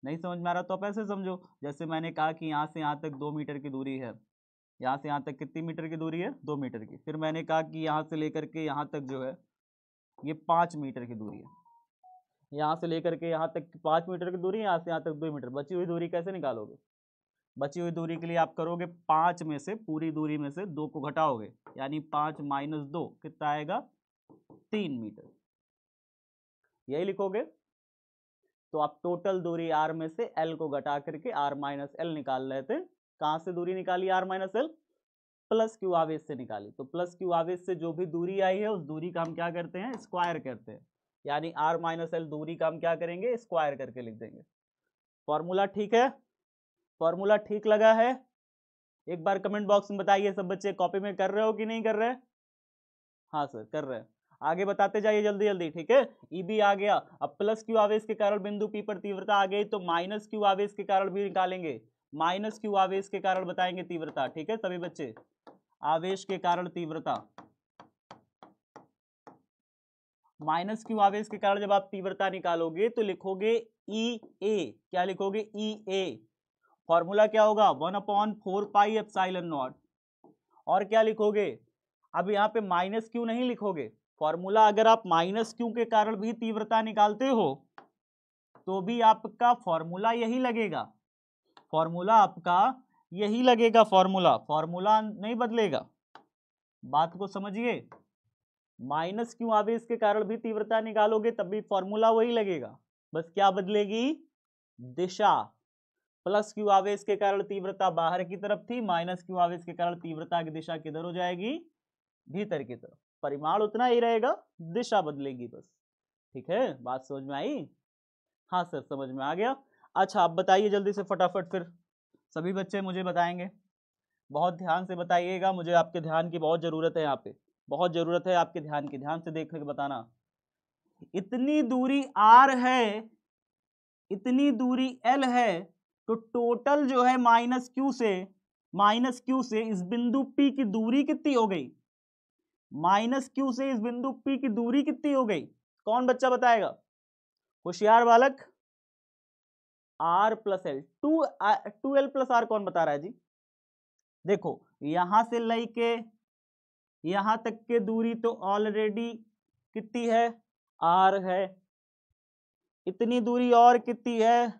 नहीं समझ में आ रहा तो आप ऐसे समझो, जैसे मैंने कहा कि यहाँ से यहाँ तक 2 मीटर की दूरी है, यहाँ से यहाँ तक कितनी मीटर की दूरी है, 2 मीटर की। फिर मैंने कहा कि यहाँ से लेकर के यहाँ तक जो है ये 5 मीटर की दूरी है, यहाँ से लेकर के यहाँ तक 5 मीटर की दूरी है, यहाँ से यहाँ तक 2 मीटर। बची हुई दूरी कैसे निकालोगे? बची हुई दूरी के लिए आप करोगे 5 में से, पूरी दूरी में से 2 को घटाओगे, यानी 5 माइनस 2 कितना आएगा, 3 मीटर, यही लिखोगे। तो आप टोटल दूरी r में से l को घटा करके r माइनस एल निकाल रहे थे। कहां से दूरी निकाली r minus L? Plus Q आवेश से निकाली। तो प्लस क्यू आवेश से जो भी दूरी आई है उस दूरी का हम क्या करते हैं, स्क्वायर करते हैं, यानी r माइनस एल दूरी का हम क्या करेंगे, स्क्वायर करके लिख देंगे। फॉर्मूला ठीक है? फॉर्मूला ठीक लगा है? एक बार कमेंट बॉक्स में बताइए सब बच्चे, कॉपी में कर रहे हो कि नहीं कर रहे? हाँ सर कर रहे हैं। आगे बताते जाइए जल्दी जल्दी, ठीक है। Eb आ गया। अब प्लस क्यू आवेश के कारण बिंदु P पर तीव्रता आ गई, तो माइनस क्यू आवेश के कारण भी निकालेंगे। माइनस क्यू आवेश के कारण बताएंगे तीव्रता, ठीक है सभी बच्चे। आवेश के कारण तीव्रता, माइनस क्यू आवेश के कारण जब आप तीव्रता निकालोगे तो लिखोगे EA। क्या लिखोगे, EA। फॉर्मूला क्या होगा, 1/4 पाई एप्सिलॉन नॉट। और क्या लिखोगे, अब यहाँ पे माइनस क्यू नहीं लिखोगे। फॉर्मूला अगर आप माइनस क्यू के कारण भी तीव्रता निकालते हो तो भी आपका फॉर्मूला यही लगेगा, फॉर्मूला आपका यही लगेगा, फॉर्मूला नहीं बदलेगा। बात को समझिए, माइनस क्यू आवेश के कारण भी तीव्रता निकालोगे तब भी फॉर्मूला वही लगेगा, बस क्या बदलेगी, दिशा। प्लस क्यू आवेश के कारण तीव्रता बाहर की तरफ थी, माइनस क्यू आवेश के कारण तीव्रता की दिशा किधर हो जाएगी, भीतर की तरफ। परिमाण उतना ही रहेगा, दिशा बदलेगी बस, ठीक है। बात समझ में आई? हाँ सर समझ में आ गया। अच्छा आप बताइए जल्दी से फटाफट, फिर सभी बच्चे मुझे बताएंगे, बहुत ध्यान से बताइएगा, मुझे आपके ध्यान की बहुत जरूरत है, यहाँ पे बहुत जरूरत है आपके ध्यान की, ध्यान से देख के बताना। इतनी दूरी r है, इतनी दूरी l है, तो टोटल जो है माइनस क्यू से इस बिंदु P की दूरी कितनी हो गई, माइनस क्यू से इस बिंदु P की दूरी कितनी हो गई, कौन बच्चा बताएगा, होशियार बालक। r plus L, 2l plus R कौन बता रहा है जी? देखो यहां से लेके यहां तक के दूरी तो ऑलरेडी कितनी है, r है, इतनी दूरी और कितनी है,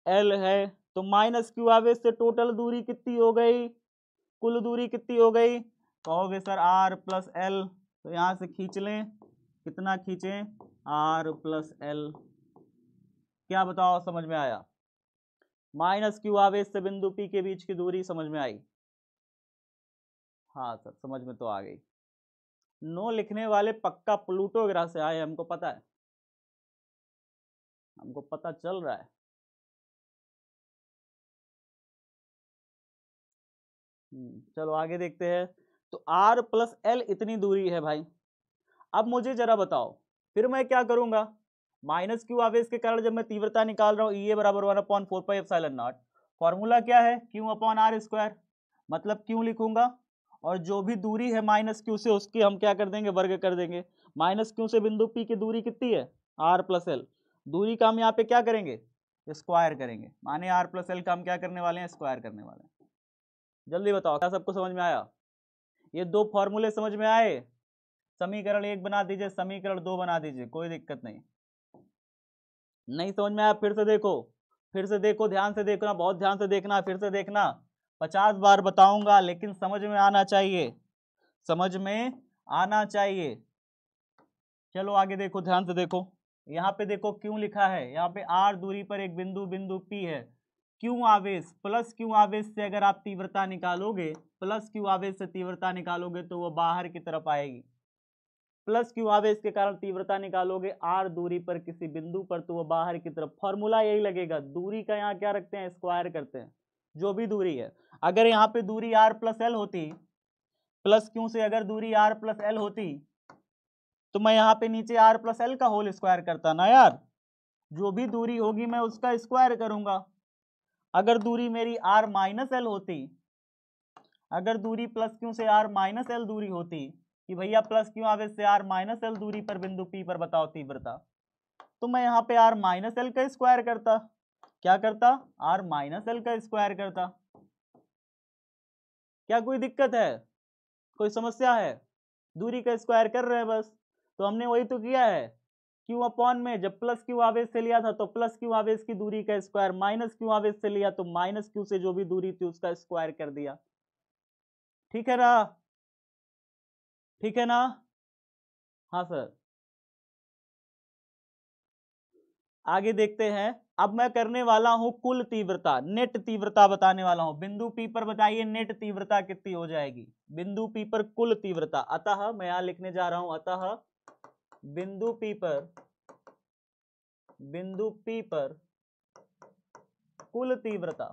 l है। तो माइनस क्यू आवेश से टोटल दूरी कितनी हो गई, कुल दूरी कितनी हो गई, कहोगे सर r प्लस एल, तो यहां से खींच लें, कितना खींचें, r प्लस एल। क्या बताओ समझ में आया? माइनस क्यू आवेश से बिंदु P के बीच की दूरी समझ में आई? हाँ सर समझ में तो आ गई। नो लिखने वाले पक्का प्लूटो ग्रह से आए, हमको पता है, हमको पता चल रहा है। चलो आगे देखते हैं। तो r प्लस एल इतनी दूरी है भाई। अब मुझे जरा बताओ, फिर मैं क्या करूंगा, माइनस क्यू आवेश के कारण जब मैं तीव्रता निकाल रहा हूँ E बराबर 1/4 पाई एप्सिलॉन नॉट, फॉर्मूला क्या है, Q अपॉन आर स्क्वायर, मतलब क्यू लिखूंगा, और जो भी दूरी है माइनस क्यू से उसकी हम क्या कर देंगे, वर्ग कर देंगे। माइनस क्यू से बिंदु P की दूरी कितनी है, r प्लस एल, दूरी का हम यहाँ पे क्या करेंगे, स्क्वायर करेंगे, माने r प्लस एल का हम क्या करने वाले हैं, स्क्वायर करने वाले हैं। जल्दी बताओ क्या सबको समझ में आया? ये दो फॉर्मूले समझ में आए? समीकरण 1 बना दीजिए, समीकरण 2 बना दीजिए, कोई दिक्कत नहीं। नहीं समझ में आया फिर से देखो, फिर से देखो, ध्यान से देखना, बहुत ध्यान से देखना, फिर से देखना, 50 बार बताऊंगा लेकिन समझ में आना चाहिए, समझ में आना चाहिए। चलो आगे देखो, ध्यान से देखो, यहाँ पे देखो क्यों लिखा है, यहाँ पे r दूरी पर एक बिंदु P है, क्यू आवेश, प्लस क्यू आवेश से अगर आप तीव्रता निकालोगे, प्लस क्यू आवेश से तीव्रता निकालोगे तो वो बाहर की तरफ आएगी, प्लस क्यू आवेश के कारण तीव्रता निकालोगे r दूरी पर किसी बिंदु पर तो वो बाहर की तरफ, फॉर्मूला यही लगेगा। दूरी का यहाँ क्या रखते हैं, स्क्वायर करते हैं, जो भी दूरी है। अगर यहाँ पे दूरी r प्लस एल होती, प्लस क्यू से अगर दूरी r प्लस एल होती तो मैं यहाँ पे नीचे r प्लस एल का होल स्क्वायर करता ना यार, जो भी दूरी होगी मैं उसका स्क्वायर करूंगा। अगर दूरी मेरी r माइनस एल होती, अगर दूरी प्लस क्यू से r माइनस एल दूरी होती कि भैया प्लस क्यू आवेश से r माइनस एल दूरी पर बिंदु P पर बताओ तीव्रता, तो मैं यहाँ पे r माइनस एल का स्क्वायर करता। क्या करता? r माइनस एल का स्क्वायर करता। क्या कोई दिक्कत है? कोई समस्या है? दूरी का स्क्वायर कर रहे हैं बस। तो हमने वही तो किया है। क्यू अपॉन में जब प्लस क्यू आवेश से लिया था तो प्लस क्यू आवेश की दूरी का स्क्वायर, माइनस क्यू आवेश से लिया तो माइनस क्यू से जो भी दूरी थी उसका स्क्वायर कर दिया। ठीक है ना? ठीक है ना? हाँ सर। आगे देखते हैं। अब मैं करने वाला हूं कुल तीव्रता, नेट तीव्रता बताने वाला हूं। बिंदु P पर बताइए नेट तीव्रता कितनी हो जाएगी? बिंदु P पर कुल तीव्रता, अतः मैं यहां लिखने जा रहा हूं, अतः बिंदु P पर कुल तीव्रता,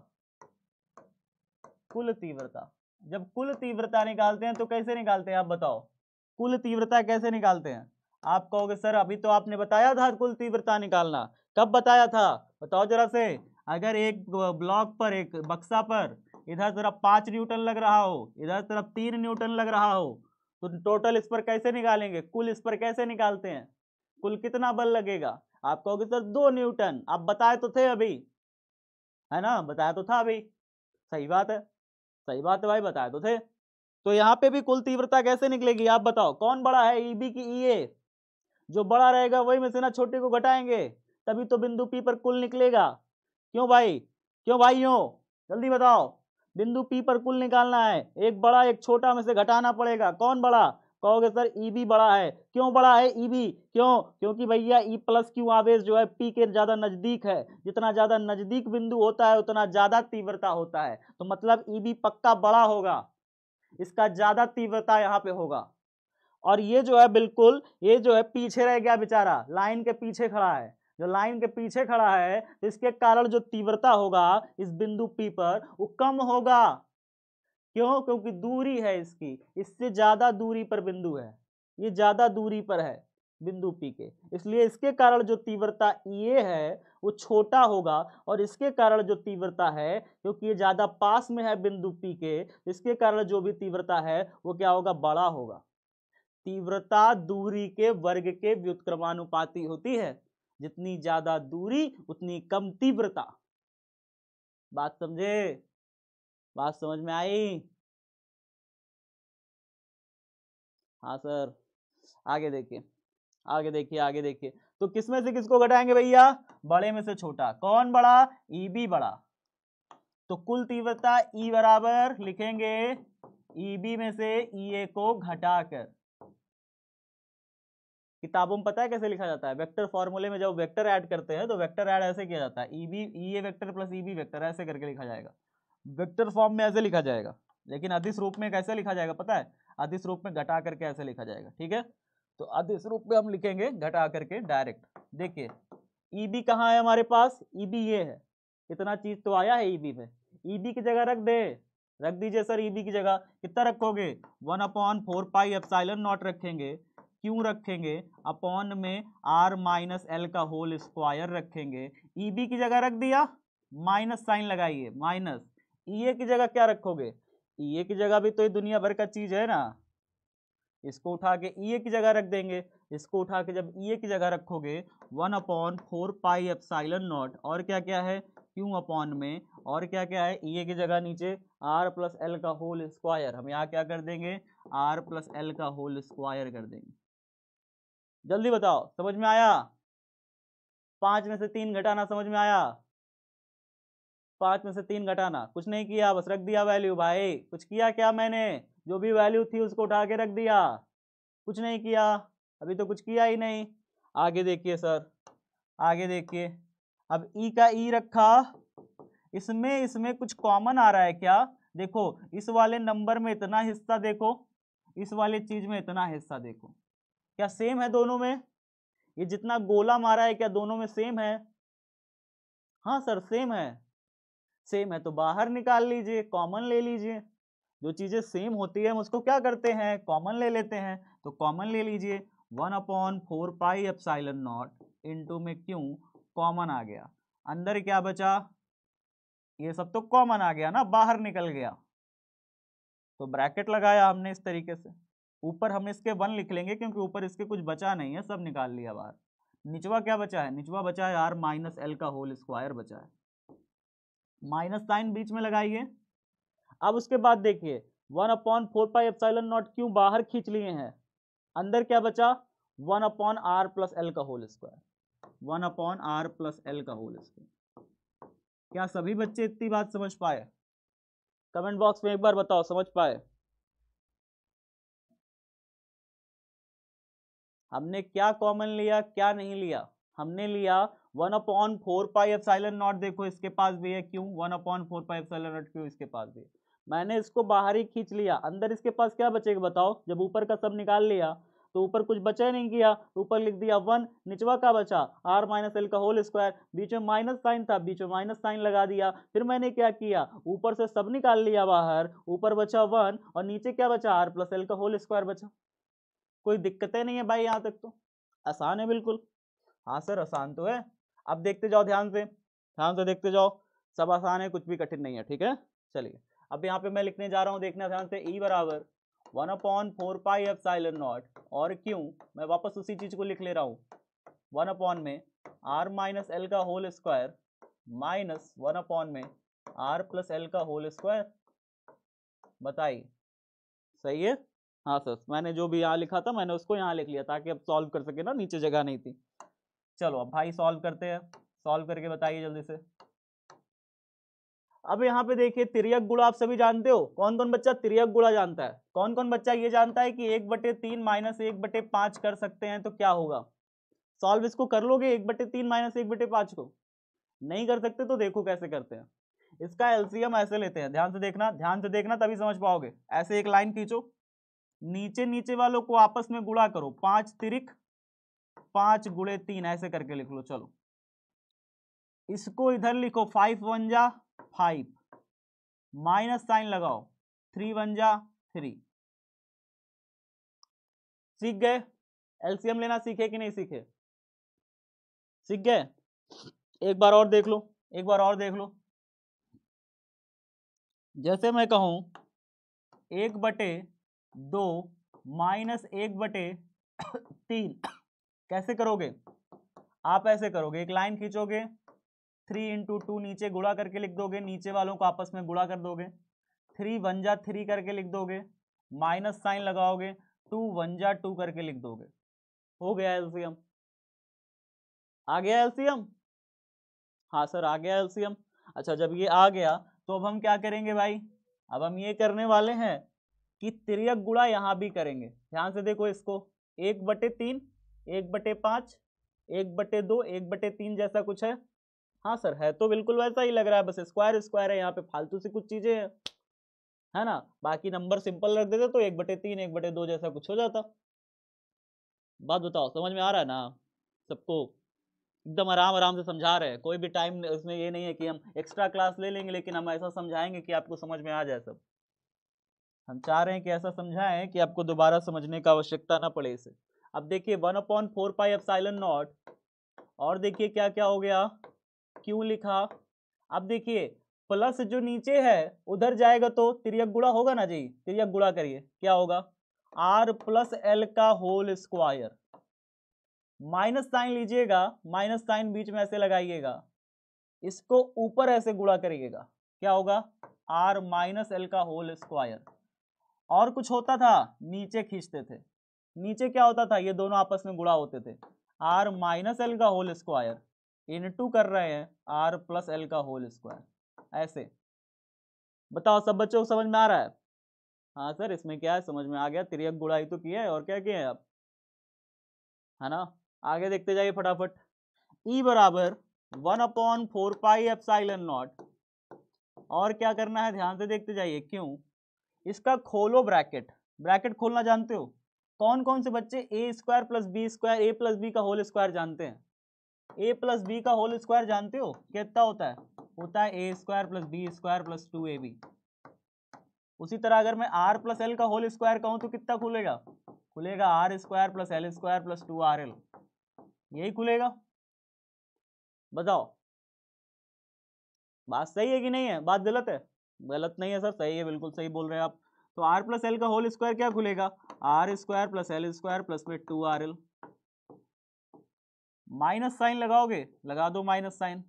कुल तीव्रता। जब कुल तीव्रता निकालते हैं तो कैसे निकालते हैं आप बताओ? कुल तीव्रता कैसे निकालते हैं? आप कहोगे सर अभी तो आपने बताया था कुल तीव्रता निकालना। कब बताया था बताओ जरा से। अगर एक ब्लॉक पर, एक बक्सा पर इधर तरफ 5 न्यूटन लग रहा हो, इधर तरफ 3 न्यूटन लग रहा हो, तो टोटल इस पर कैसे निकालेंगे? कुल इस पर कैसे निकालते हैं? कुल कितना बल लगेगा? आप कहोगे सर 2 न्यूटन। आप बताए तो थे अभी, है ना? बताया तो था अभी। सही बात है, सही बात है भाई, बताए तो थे। तो यहाँ पे भी कुल तीव्रता कैसे निकलेगी आप बताओ? कौन बड़ा है, ईबी की ईए? जो बड़ा रहेगा वही में से ना छोटे को घटाएंगे, तभी तो बिंदु पी पर कुल निकलेगा। क्यों भाई? क्यों भाइयों? जल्दी बताओ। बिंदु पी पर कुल निकालना है, एक बड़ा एक छोटा में से घटाना पड़ेगा। कौन बड़ा? कहोगे सर ईबी बड़ा है। क्यों बड़ा है ईबी? क्यों? क्योंकि भैया ई प्लस क्यू आवेश जो है पी के ज्यादा नजदीक है। जितना ज्यादा नजदीक बिंदु होता है उतना ज्यादा तीव्रता होता है, तो मतलब ईबी पक्का बड़ा होगा, इसका ज्यादा तीव्रता यहाँ पे होगा। और ये जो है बिल्कुल, ये जो है पीछे रह गया बेचारा, लाइन के पीछे खड़ा है। जो लाइन के पीछे खड़ा है तो इसके कारण जो तीव्रता होगा इस बिंदु P पर वो कम होगा। क्यों? क्योंकि दूरी है इसकी, इससे ज्यादा दूरी पर बिंदु है, ये ज्यादा दूरी पर है बिंदु P के, इसलिए इसके कारण जो तीव्रता ये है वो छोटा होगा। और इसके कारण जो तीव्रता है, क्योंकि ये ज्यादा पास में है बिंदु P के, इसके कारण जो भी तीव्रता है वो क्या होगा? बड़ा होगा। तीव्रता दूरी के वर्ग के व्युत्क्रमानुपाती होती है। जितनी ज्यादा दूरी उतनी कम तीव्रता। बात समझे? बात समझ में आई? हाँ सर। आगे देखिए, आगे देखिए, आगे देखिए। तो किसमें से किसको घटाएंगे भैया? बड़े में से छोटा। कौन बड़ा? ईबी बड़ा। तो कुल तीव्रता ई बराबर लिखेंगे ईबी में से ईए को घटाकर। किताबों में पता है कैसे लिखा जाता है? वेक्टर फॉर्मूले में जब वेक्टर ऐड करते हैं तो वेक्टर ऐड ऐसे किया जाता है, ईबी ईए वेक्टर प्लस ईबी वेक्टर ऐसे करके लिखा जाएगा। वेक्टर फॉर्म में ऐसे लिखा जाएगा, लेकिन अदिश रूप में कैसे लिखा जाएगा पता है? अदिश रूप में घटा करके ऐसे लिखा जाएगा। ठीक है, तो अदिश रूप में हम लिखेंगे घटा करके डायरेक्ट। देखिए ईबी कहाँ है हमारे पास? ईबी ये है, इतना चीज तो आया है ईबी में। ईबी की जगह रख दे, रख दीजिए सर। ईबी की जगह कितना रखोगे? 1/4 पाई एप्सिलॉन नॉट रखेंगे। क्यों रखेंगे? अपॉन में r माइनस एल का होल स्क्वायर रखेंगे। ईबी की जगह रख दिया, माइनस साइन लगाइए, माइनस। ईए की जगह क्या रखोगे? ईए की जगह भी तो ये दुनिया भर का चीज है ना, इसको उठा के ईए की जगह रख देंगे। इसको उठा के जब ईए की जगह रखोगे 1/4 पाई एप्सिलॉन नॉट, और क्या क्या है? क्यू अपॉन में, और क्या क्या है? ईए की जगह नीचे r प्लस एल का होल स्क्वायर। हम यहाँ क्या कर देंगे? r प्लस एल का होल स्क्वायर कर देंगे। जल्दी बताओ, समझ में आया? 5 में से 3 घटाना समझ में आया? 5 में से 3 घटाना, कुछ नहीं किया, बस रख दिया वैल्यू। भाई कुछ किया क्या मैंने? जो भी वैल्यू थी उसको उठा के रख दिया, कुछ नहीं किया, अभी तो कुछ किया ही नहीं। आगे देखिए सर, आगे देखिए। अब ई का ई रखा, इसमें इसमें कुछ कॉमन आ रहा है क्या? देखो इस वाले नंबर में इतना हिस्सा देखो, इस वाले चीज में इतना हिस्सा देखो, क्या सेम है दोनों में? ये जितना गोला मारा है क्या दोनों में सेम है? हाँ सर सेम है। सेम है तो बाहर निकाल लीजिए, कॉमन ले लीजिए। जो चीजें सेम होती है हम उसको क्या करते हैं? कॉमन ले लेते हैं। तो कॉमन ले लीजिए, 1/4 पाई एप्सिलॉन नॉट इंटू में क्यों, कॉमन आ गया। अंदर क्या बचा? ये सब तो कॉमन आ गया ना, बाहर निकल गया, तो ब्रैकेट लगाया हमने इस तरीके से। ऊपर हम इसके 1 लिख लेंगे क्योंकि ऊपर इसके कुछ बचा नहीं है, सब निकाल लिया बाहर। निचवा क्या बचा है? निचवा बचा है r माइनस एल का होल स्क्वायर बचा है। माइनस साइन बीच में लगाइए। अब उसके बाद देखिए 1/4πε0 क्यों बाहर खींच लिए हैं, अंदर क्या बचा? 1/r प्लस एल का whole square, 1/r plus L का होल स्क्वायर। क्या सभी बच्चे इतनी बात समझ पाए? कमेंट बॉक्स में एक बार बताओ, समझ पाए? हमने क्या कॉमन लिया, क्या नहीं लिया? हमने लिया 1/4πε0, देखो इसके पास भी है, क्यों 1/4πε0 क्यों इसके पास भी है। मैंने इसको बाहर ही खींच लिया, अंदर इसके पास क्या बचेगा बताओ? जब ऊपर का सब निकाल लिया तो ऊपर कुछ बचा ही नहीं किया, ऊपर लिख दिया 1, निचवा का बचा r माइनस एल का होल स्क्वायर, बीच में माइनस साइन था, बीच में माइनस साइन लगा दिया। फिर मैंने क्या किया, ऊपर से सब निकाल लिया बाहर, ऊपर बचा 1 और नीचे क्या बचा? r प्लस एल का होल स्क्वायर बचा। कोई दिक्कतें नहीं है भाई, यहाँ तक तो आसान है बिल्कुल। हाँ सर आसान तो है। अब देखते जाओ ध्यान से देखते जाओ, सब आसान है, कुछ भी कठिन नहीं है, ठीक है। चलिए अब यहाँ पे मैं लिखने जा रहा हूँ, देखना ध्यान से, E बराबर 1/4πε0 और क्यों, मैं वापस उसी चीज को लिख ले रहा हूँ, 1 में r माइनस एल का होल स्क्वायर माइनस 1 में r प्लस एल का होल स्क्वायर। बताइए सही है? हाँ सर, मैंने जो भी यहाँ लिखा था मैंने उसको यहाँ लिख लिया ताकि अब सॉल्व कर सके ना, नीचे जगह नहीं थी। चलो अब भाई सॉल्व करते हैं, सॉल्व करके बताइए जल्दी से। अब यहाँ पे देखिए तिर्यक गुणा आप सभी जानते हो, कौन कौन बच्चा तिर्यक गुणा जानता है? कौन कौन बच्चा ये जानता है कि 1/3 माइनस 1/5 कर सकते हैं तो क्या होगा? सॉल्व इसको कर लोगे 1/3 माइनस 1/5 को? नहीं कर सकते तो देखो कैसे करते हैं। इसका एलसीएम ऐसे लेते हैं, ध्यान से देखना तभी समझ पाओगे। ऐसे एक लाइन खींचो, नीचे नीचे वालों को आपस में गुणा करो, 5 तिरिक 5 गुणे 3 ऐसे करके लिख लो। चलो इसको इधर लिखो, 5 1 जा 5, माइनस साइन लगाओ, 3 1 जा 3। सीख गए? एलसीएम लेना सीखे कि नहीं सीखे? सीख गए? एक बार और देख लो, एक बार और देख लो। जैसे मैं कहूं 1/2 माइनस 1/3 कैसे करोगे? आप ऐसे करोगे, एक लाइन खींचोगे, 3 × 2 नीचे गुणा करके लिख दोगे, नीचे वालों को आपस में गुणा कर दोगे, 3 1 जा 3 करके लिख दोगे, माइनस साइन लगाओगे, 2 1 जा 2 करके लिख दोगे। हो गया एलसीएम। आ गया एलसीएम? हाँ सर आ गया एलसीएम। अच्छा जब ये आ गया तो अब हम क्या करेंगे भाई? अब हम ये करने वाले हैं कि तिर्यक गुणा यहाँ भी करेंगे। ध्यान से देखो इसको, 1/3 1/5 1/2 1/3 जैसा कुछ है। हाँ सर है तो बिल्कुल वैसा ही लग रहा है, बस स्क्वायर स्क्वायर है, यहाँ पे फालतू सी कुछ चीजें हैं, है ना। बाकी नंबर सिंपल रख देते तो 1/3 1/2 जैसा कुछ हो जाता। बात बताओ समझ में आ रहा है ना सबको? एकदम आराम आराम से समझा रहे हैं, कोई भी टाइम इसमें ये नहीं है कि हम एक्स्ट्रा क्लास ले लेंगे, लेकिन हम ऐसा समझाएंगे कि आपको समझ में आ जाए सब। हम चाह रहे हैं कि ऐसा समझाएं कि आपको दोबारा समझने का आवश्यकता ना पड़े इसे। अब देखिए 1/4πε0 और देखिए क्या क्या हो गया, क्यों लिखा। अब देखिए प्लस जो नीचे है उधर जाएगा तो तिर्यक गुणा होगा ना जी, तिर्यक गुणा करिए, क्या होगा? r प्लस एल का होल स्क्वायर, माइनस साइन लीजिएगा, माइनस साइन बीच में ऐसे लगाइएगा, इसको ऊपर ऐसे गुणा करिएगा, क्या होगा? r माइनस एल का होल स्क्वायर। और कुछ होता था, नीचे खींचते थे, नीचे क्या होता था, ये दोनों आपस में गुणा होते थे, r माइनस एल का होल स्क्वायर इनटू कर रहे हैं r प्लस एल का होल स्क्वायर, ऐसे। बताओ सब बच्चों को समझ में आ रहा है? हाँ सर इसमें क्या है, समझ में आ गया, तिर्यक गुणा ही तो किया है, और क्या किया है आप, है ना। आगे देखते जाइए फटाफट। E बराबर 1/4πε0 और क्या करना है, ध्यान से देखते जाइए, क्यों, इसका खोलो ब्रैकेट, ब्रैकेट खोलना जानते हो? कौन कौन से बच्चे a square plus B square a plus B का होल स्क्वायर जानते हैं? a प्लस बी का होल स्क्वायर जानते हो कितना होता है? होता है a square plus B square plus 2ab। उसी तरह अगर मैं r प्लस एल का होल स्क्वायर कहूं तो कितना खुलेगा? खुलेगा r square plus L square plus 2rl, यही खुलेगा। बताओ बात सही है कि नहीं है? बात गलत है? गलत नहीं है सर, सही है, बिल्कुल सही बोल रहे हैं आप। तो आर प्लस एल का होल स्क्वायर क्या खुलेगा? R square plus L square plus में 2RL। माइनस साइन लगाओगे? लगा दो माइनस साइन।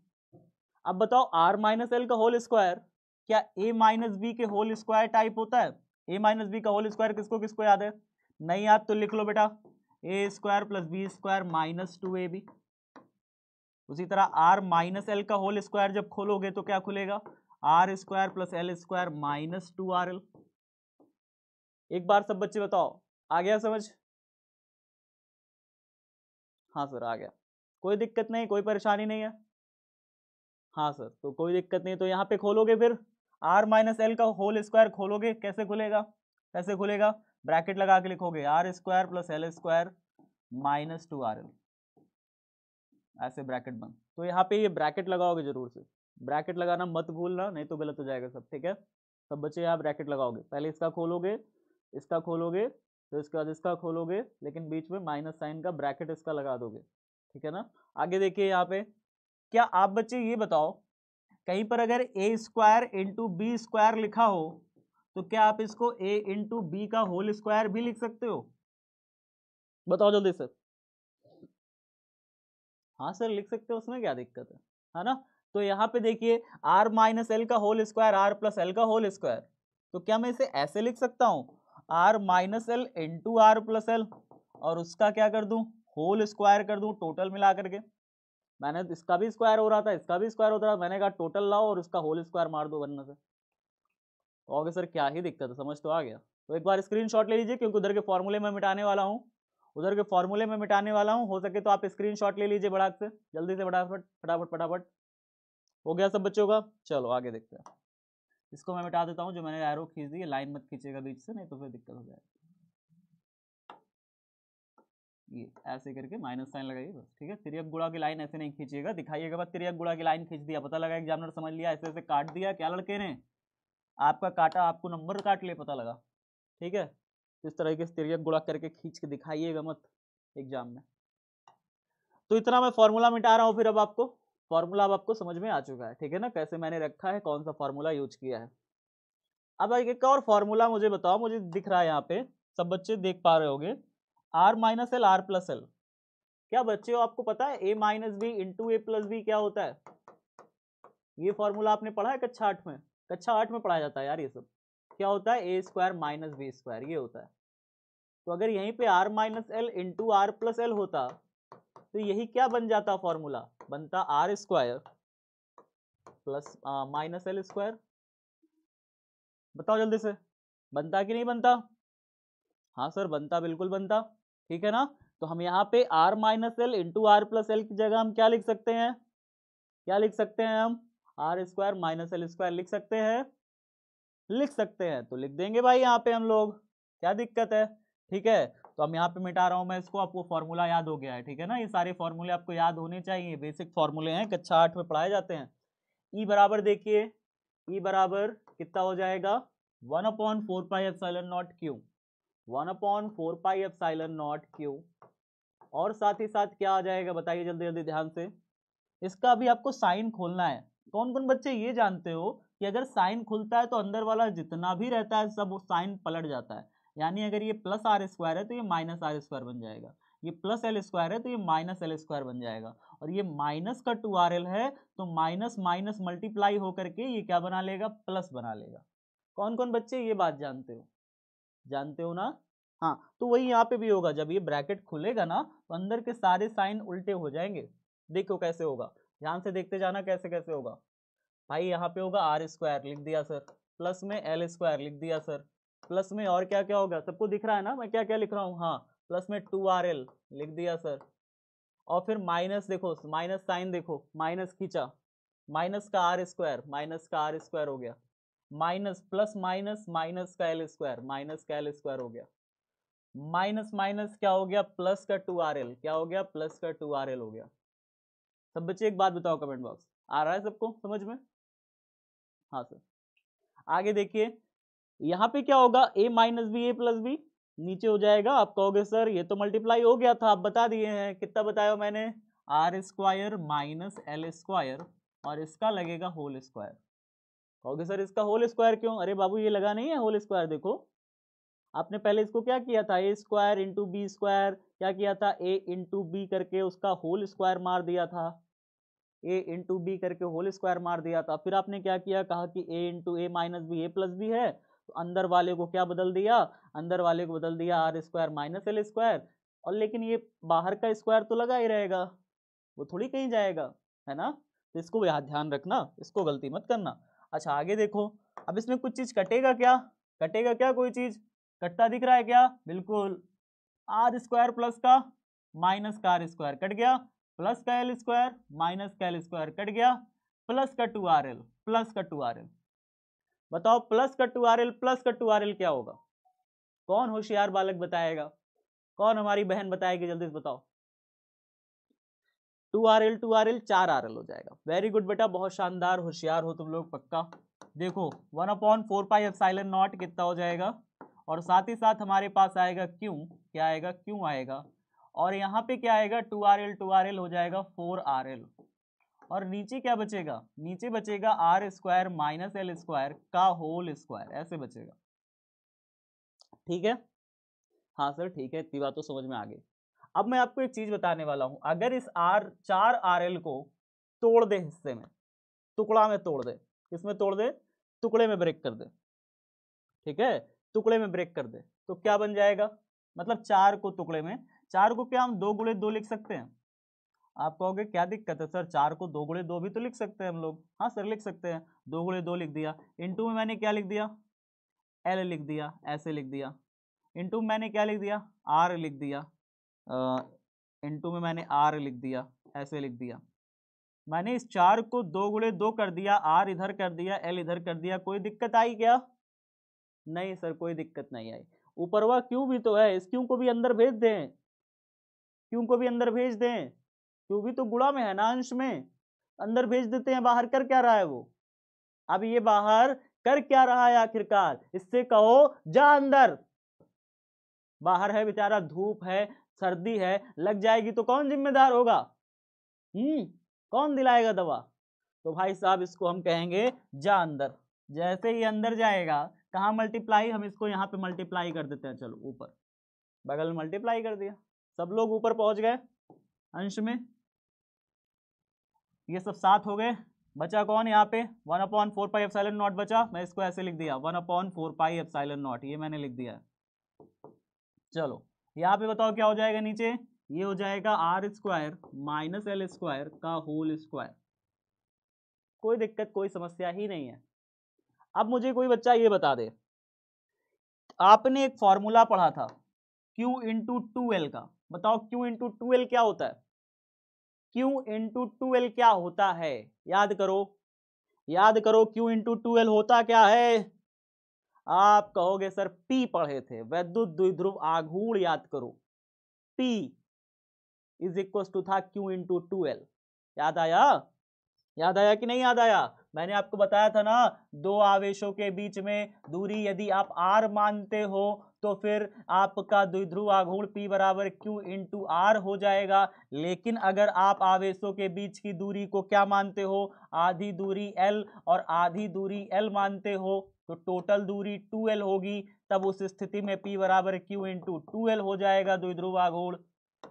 अब बताओ आर माइनस एल का होल स्क्वायर क्या ए माइनस बी के होल स्क्वायर टाइप होता है? ए माइनस बी का होल स्क्वायर किसको किसको याद है? नहीं याद तो लिख लो बेटा, A square plus B square minus 2AB। उसी तरह आर माइनस एल का होल स्क्वायर जब खोलोगे तो क्या खुलेगा? R square plus L square minus 2RL। एक बार सब बच्चे बताओ, आ गया समझ? हाँ सर आ गया, कोई दिक्कत नहीं, कोई परेशानी नहीं है। हाँ सर, तो कोई दिक्कत नहीं, तो यहाँ पे खोलोगे फिर आर माइनस एल का होल स्क्वायर खोलोगे, कैसे खुलेगा? कैसे खुलेगा? ब्रैकेट लगा के लिखोगे R square plus L square minus 2RL, ऐसे ब्रैकेट बंद। तो यहाँ पे ये ब्रैकेट लगाओगे जरूर से, ब्रैकेट लगाना मत भूलना, नहीं तो गलत हो जाएगा सब, ठीक है? सब बच्चे यहाँ ब्रैकेट लगाओगे, पहले इसका खोलोगे, इसका खोलोगे, तो इसके बाद इसका खोलोगे, लेकिन बीच में माइनस साइन का ब्रैकेट इसका लगा दोगे, ठीक है ना? आगे देखिए यहाँ पे, क्या आप बच्चे ये बताओ, कहीं पर अगर ए स्क्वायर इंटू बी स्क्वायर लिखा हो तो क्या आप इसको ए इंटू बी का होल स्क्वायर भी लिख सकते हो? बताओ जल्दी सर। हाँ सर लिख सकते हो, उसमें क्या दिक्कत है ना? तो यहाँ पे देखिए आर माइनस एल का whole square R plus L का होल स्क्वायर, तो क्या मैं इसे ऐसे लिख सकता हूँ R minus L into R plus L, और उसका क्या कर दूं? होल स्क्वायर कर दूं टोटल मिला करके। मैंने इसका भी स्क्वायर हो रहा था, इसका भी स्क्वायर होता रहा, मैंने कहा टोटल लाओ और उसका होल स्क्वायर मार दो वरना से। तो आगे सर क्या ही दिक्कत है, समझ तो आ गया? तो एक बार स्क्रीनशॉट ले लीजिए, क्योंकि उधर के फॉर्मूले में मिटाने वाला हूँ, उधर के फॉर्मूले में मिटाने वाला हूँ, हो सके तो आप स्क्रीनशॉट ले लीजिए बड़ाक से, जल्दी से, फटाफट फटाफट फटाफट। हो गया सब बच्चों का? चलो आगे देखते हैं। इसको मैं मिटा देता हूँ, जो मैंने एरो खींच दी है, लाइन मत खींचेगा बीच से, नहीं तो फिर दिक्कत हो जाएगी। ये ऐसे करके माइनस साइन लगाइए बस, ठीक है? तिर्यक गुणा की लाइन ऐसे नहीं खींचिएगा, दिखाइएगा बस तिर्यक गुणा की लाइन खींच दिया, पता लगा एग्जामिनर समझ लिया, ऐसे ऐसे काट दिया क्या लड़के ने, आपका काटा, आपको नंबर काट लिए, पता लगा, ठीक है? इस तरीके से तिर्यक गुणा करके खींच के दिखाइएगा मत एग्जाम में। तो इतना मैं फॉर्मूला मिटा रहा हूँ, फिर अब आपको फॉर्मूला अब आपको समझ में आ चुका है, ठीक है ना? कैसे मैंने रखा है, कौन सा फॉर्मूला यूज किया है। अब एक और फॉर्मूला मुझे बताओ, मुझे दिख रहा है यहाँ पे, सब बच्चे देख पा रहे होंगे, R minus L R plus L. क्या बच्चे हो आपको पता है A minus B into A plus B क्या होता है? ये फॉर्मूला आपने पढ़ा है कक्षा 8 में? कक्षा 8 में पढ़ाया जाता है यार ये सब। क्या होता है? A square minus B square, ये होता है। तो अगर यहीं पे R minus L into R plus L होता तो यही क्या बन जाता? फॉर्मूला बनता R square plus minus L square. बताओ जल्दी से, बनता कि नहीं बनता? हाँ सर बनता, बिल्कुल बनता, ठीक है ना? तो हम यहाँ पे R minus L into R plus L की जगह हम क्या लिख सकते हैं? क्या लिख सकते हैं हम? R square minus L square लिख सकते हैं, लिख सकते हैं, तो लिख देंगे भाई यहाँ पे हम लोग, क्या दिक्कत है? ठीक है, तो हम यहाँ पे मिटा रहा हूँ मैं इसको, आपको फॉर्मूला याद हो गया है, ठीक है ना? ये सारे फॉर्मूले आपको याद होने चाहिए, बेसिक फॉर्मूले हैं, कक्षा 8 में पढ़ाए जाते हैं। ई बराबर देखिए, ई बराबर कितना हो जाएगा? 1/4πε0 क्यू, 1/4πε0 क्यू, और साथ ही साथ क्या आ जाएगा बताइए जल्दी जल्दी ध्यान से। इसका भी आपको साइन खोलना है। कौन कौन बच्चे ये जानते हो कि अगर साइन खुलता है तो अंदर वाला जितना भी रहता है सब साइन पलट जाता है? यानी अगर ये प्लस आर स्क्वायर है तो ये माइनस आर स्क्वायर बन जाएगा, ये प्लस एल स्क्वायर है तो ये माइनस एल स्क्वायर बन जाएगा, और ये माइनस का 2RL है तो माइनस माइनस मल्टीप्लाई होकर के ये क्या बना लेगा? प्लस बना लेगा। कौन कौन बच्चे ये बात जानते हो? जानते हो ना? हाँ, तो वही यहाँ पे भी होगा, जब ये ब्रैकेट खुलेगा ना तो अंदर के सारे साइन उल्टे हो जाएंगे। देखो कैसे होगा, ध्यान से देखते जाना कैसे कैसे होगा। भाई यहाँ पे होगा आर स्क्वायर लिख दिया सर, प्लस में एल स्क्वायर लिख दिया सर, प्लस में और क्या क्या होगा सबको दिख रहा है ना मैं क्या क्या लिख रहा हूँ? हाँ, प्लस में 2RL लिख दिया सर, और फिर माइनस, देखो माइनस साइन, देखो माइनस खींचा, माइनस का आर स्क्वायर, माइनस का आर स्क्वायर हो गया, माइनस प्लस माइनस माइनस का एल स्क्वायर, माइनस का एल स्क्वायर हो गया, माइनस माइनस क्या हो गया? प्लस का 2RL, क्या हो गया? प्लस का 2RL हो गया। सब बच्चे एक बात बताओ कमेंट बॉक्स, आ रहा है सबको समझ में? हाँ सर। आगे देखिए, यहाँ पे क्या होगा? a minus B A plus B, नीचे हो जाएगा, आप कहोगे सर ये तो मल्टीप्लाई हो गया था, आप बता दिए हैं, कितना बताया मैंने? R square minus L square और इसका लगेगा होल स्क्वायर। कहोगे सर इसका होल स्क्वायर क्यों? अरे बाबू ये लगा नहीं है होल स्क्वायर, देखो आपने पहले इसको क्या किया था, ए स्क्वायर इंटू बी स्क्वायर, क्या किया था ए इंटू बी करके उसका होल स्क्वायर मार दिया था, ए इंटू बी करके होल स्क्वायर मार दिया था। फिर आपने क्या किया, कहा कि ए into A minus B A plus B है, तो अंदर वाले को क्या बदल दिया, अंदर वाले को बदल दिया R square minus L square. और लेकिन ये बाहर का स्क्वायर तो लगा ही रहेगा, वो थोड़ी कहीं जाएगा, है ना। तो इसको यहाँ ध्यान रखना, इसको गलती मत करना। अच्छा आगे देखो, अब इसमें कुछ चीज कटेगा क्या, कटेगा क्या, कोई चीज कटता दिख रहा है क्या? बिल्कुल, आर स्क्वायर प्लस का माइनस का आर स्क्वायर कट गया, प्लस का एल स्क्वायर माइनस का एल स्क्वायर कट गया, प्लस का 2rl, प्लस का 2rl। बताओ प्लस का 2rl प्लस का 2rl क्या होगा? कौन होशियार बालक बताएगा, कौन हमारी बहन बताएगी, जल्दी से बताओ। 2rl 4rl हो जाएगा। वेरी गुड बेटा, बहुत शानदार, होशियार हो तुम लोग पक्का। देखो 1/4πε0 कितना हो जाएगा, और साथ ही साथ हमारे पास आएगा क्यू, क्या आएगा, क्यू आएगा, और यहाँ पे क्या आएगा 2rl हो जाएगा 4rl, और नीचे क्या बचेगा, नीचे बचेगा R square minus L square का होल स्क्वायर, ऐसे बचेगा। ठीक है, हाँ सर ठीक है, इतनी बात तो समझ में आ गई। अब मैं आपको एक चीज बताने वाला हूं, अगर इस 4rl को तोड़ दे हिस्से में, टुकड़ा में तोड़ दे, किसमें तोड़ दे, टुकड़े में ब्रेक कर दे, ठीक है, टुकड़े में ब्रेक कर दे, तो क्या बन जाएगा, मतलब 4 को टुकड़े में, 4 को क्या हम 2 गुणे 2 लिख सकते हैं? आप कहोगे क्या दिक्कत है सर, 4 को 2 गुणे 2 भी तो लिख सकते हैं हम लोग। हाँ सर लिख सकते हैं, 2 गुणे 2 लिख दिया, इनटू में मैंने क्या लिख दिया, एल लिख दिया, ऐसे लिख दिया, इनटू में मैंने क्या लिख दिया, आर लिख दिया, इनटू में मैंने आर लिख दिया, ऐसे लिख दिया। मैंने इस 4 को 2 गुणे 2 कर दिया, आर इधर कर दिया, एल इधर कर दिया, कोई दिक्कत आई क्या? नहीं सर कोई दिक्कत नहीं आई। ऊपरवा क्यू भी तो है, इस क्यू को भी अंदर भेज दें, क्यू को भी अंदर भेज दें, क्यू भी तो गुणा में है ना, अंश में, अंदर भेज देते हैं। बाहर कर क्या रहा है वो, अब ये बाहर कर क्या रहा है आखिरकार, इससे कहो जा अंदर। बाहर है बेचारा, धूप है, सर्दी है, लग जाएगी तो कौन जिम्मेदार होगा, कौन दिलाएगा दवा? तो भाई साहब इसको हम कहेंगे जा अंदर। जैसे ही अंदर जाएगा, कहाँ मल्टीप्लाई, हम इसको यहाँ पे मल्टीप्लाई कर देते हैं, चलो ऊपर बगल में मल्टीप्लाई कर दिया, सब लोग ऊपर पहुंच गए अंश में, ये सब 7 हो गए, बचा कौन यहाँ पे 1/4πε0 बचा, मैं इसको ऐसे लिख दिया 1/4πε0, ये मैंने लिख दिया। चलो यहाँ पे बताओ क्या हो जाएगा नीचे, ये हो जाएगा R square minus L square का होल स्क्वायर। कोई दिक्कत कोई समस्या ही नहीं है। अब मुझे कोई बच्चा ये बता दे, आपने एक फॉर्मूला पढ़ा था Q इंटू 2L का, बताओ Q इंटू 2L क्या होता है, Q इंटू 2L क्या होता है, याद करो, याद करो, Q इंटू 2L होता क्या है? आप कहोगे सर P पढ़े थे, वैद्युत द्विध्रुव आघूर्ण, याद करो, P इज इक्वल टू था Q इंटू 2L। याद आया, याद आया कि नहीं याद आया? मैंने आपको बताया था ना, दो आवेशों के बीच में दूरी यदि आप r मानते हो तो फिर आपका द्विध्रुव आघूर्ण P बराबर Q इंटू आर हो जाएगा। लेकिन अगर आप आवेशों के बीच की दूरी को क्या मानते हो, आधी दूरी L और आधी दूरी L मानते हो, तो टोटल दूरी 2L होगी, तब उस स्थिति में P बराबर Q इंटू 2L हो जाएगा द्विध्रुव आघूर्ण।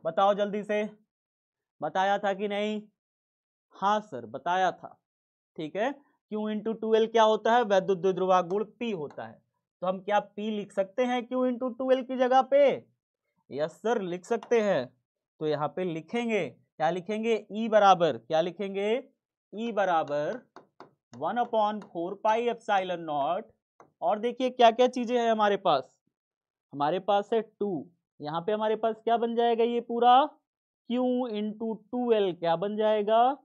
बताओ जल्दी से, बताया था कि नहीं? हाँ सर बताया था, ठीक है। Q इंटू 2L क्या होता है, वैद्युत द्विध्रुव आघूर्ण P होता है। तो हम क्या P लिख सकते हैं Q इंटू 2L की जगह पे? यस सर लिख सकते हैं। तो यहाँ पे लिखेंगे, क्या लिखेंगे, E बराबर, क्या लिखेंगे, E बराबर 1/4πε0, और देखिए क्या क्या चीजें हैं हमारे पास, हमारे पास है 2, यहाँ पे हमारे पास क्या बन जाएगा, ये पूरा Q इंटू 2L क्या बन जाएगा,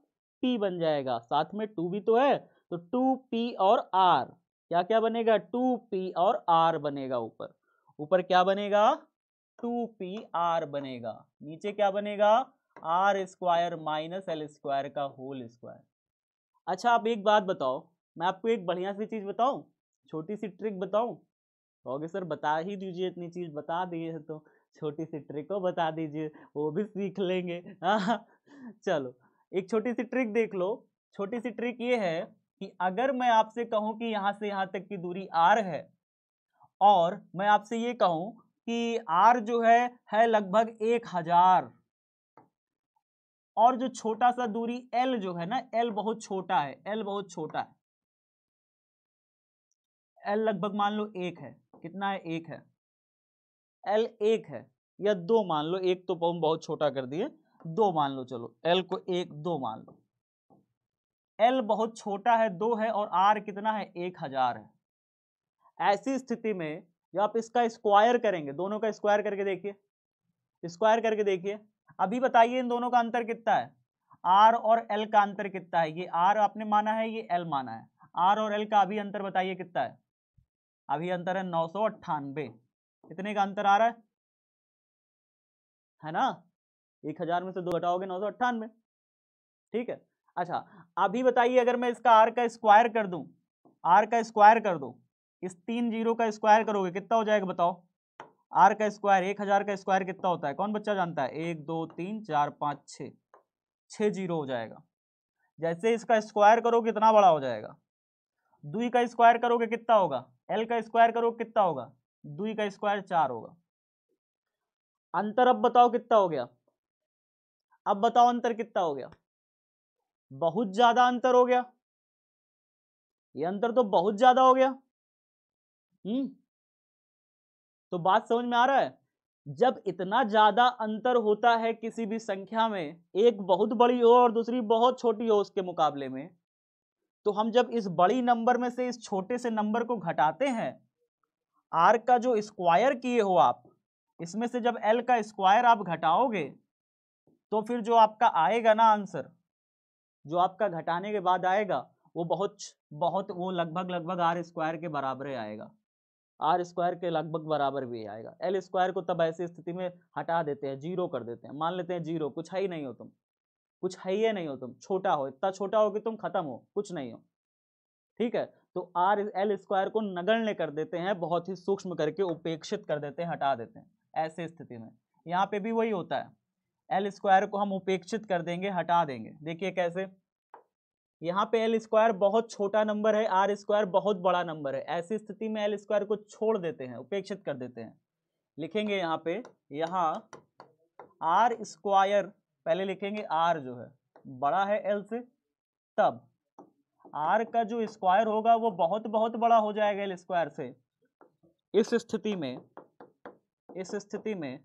P बन जाएगा, साथ में 2 भी तो है, तो 2P और R, क्या क्या बनेगा, 2P और R बनेगा, ऊपर ऊपर क्या बनेगा, 2PR बनेगा, नीचे क्या बनेगा, R square minus L square का होल स्क्वायर। अच्छा आप एक बात बताओ, मैं आपको एक बढ़िया सी चीज बताऊं, छोटी सी ट्रिक बताऊं? कहोगे सर बता ही दीजिए, इतनी चीज बता दिए तो छोटी सी ट्रिक को बता दीजिए, वो भी सीख लेंगे। चलो एक छोटी सी ट्रिक देख लो, छोटी सी ट्रिक ये है कि अगर मैं आपसे कहूं कि यहां से यहां तक की दूरी r है और मैं आपसे ये कहूं कि r जो है लगभग 1000 और जो छोटा सा दूरी l जो है ना, l बहुत छोटा है, l बहुत छोटा है, l लगभग मान लो 1 है, कितना है 1 है, l 1 है या 2 मान लो, 1 तो बहुत छोटा कर दिए, 2 मान लो, चलो l को 1 2 मान लो, l बहुत छोटा है 2 है और r कितना है 1000 है। ऐसी स्थिति में जब आप इसका स्क्वायर करेंगे, दोनों का स्क्वायर करके देखिए, स्क्वायर करके देखिए, अभी बताइए इन दोनों का अंतर कितना है, r और l का अंतर कितना है, ये r आपने माना है, ये l माना है, r और l का अभी अंतर बताइए कितना है, अभी अंतर है 998, कितने का अंतर आ रहा है ना, 1000 में से 2 घटाओगे 998, ठीक है। अच्छा अभी बताइए अगर मैं इसका r का स्क्वायर कर दूं, r का स्क्वायर कर दो, इस 3 जीरो का स्क्वायर करोगे कितना हो जाएगा बताओ, r का स्क्वायर 1000 का स्क्वायर कितना होता है, कौन बच्चा जानता है, 1 2 3 4 5 6, 6 जीरो हो जाएगा। जैसे इसका स्क्वायर करोगे कितना बड़ा हो जाएगा, 2 का स्क्वायर करोगे कितना होगा, l का स्क्वायर करोगे कितना होगा, 2 का स्क्वायर 4 होगा। अंतर अब बताओ कितना हो गया, अब बताओ अंतर कितना हो गया, बहुत ज्यादा अंतर हो गया, ये अंतर तो बहुत ज्यादा हो गया। तो बात समझ में आ रहा है, जब इतना ज्यादा अंतर होता है किसी भी संख्या में, एक बहुत बड़ी हो और दूसरी बहुत छोटी हो उसके मुकाबले में, तो हम जब इस बड़ी नंबर में से इस छोटे से नंबर को घटाते हैं, r का जो स्क्वायर किए हो आप, इसमें से जब l का स्क्वायर आप घटाओगे तो फिर जो आपका आएगा ना आंसर, जो आपका घटाने के बाद आएगा वो बहुत वो लगभग r स्क्वायर के बराबर आएगा, r स्क्वायर के लगभग बराबर भी आएगा। l स्क्वायर को तब ऐसी स्थिति में हटा देते हैं, जीरो कर देते हैं, मान लेते हैं जीरो, कुछ है ही नहीं हो तुम, कुछ है ही नहीं हो तुम, छोटा हो, इतना छोटा हो कि तुम खत्म हो, कुछ नहीं हो, ठीक है। तो r l स्क्वायर को नगण्य कर देते हैं, बहुत ही सूक्ष्म करके उपेक्षित कर देते हैं, हटा देते हैं। ऐसे स्थिति में यहाँ पे भी वही होता है, l स्क्वायर को हम उपेक्षित कर देंगे, हटा देंगे। देखिए कैसे, यहाँ पे l स्क्वायर बहुत छोटा नंबर है, r स्क्वायर बहुत बड़ा नंबर है, ऐसी स्थिति में l स्क्वायर को छोड़ देते हैं, उपेक्षित कर देते हैं। लिखेंगे यहाँ पे, यहाँ r स्क्वायर पहले लिखेंगे, r जो है बड़ा है l से, तब r का जो स्क्वायर होगा वो बहुत बहुत बड़ा हो जाएगा l स्क्वायर से। इस स्थिति में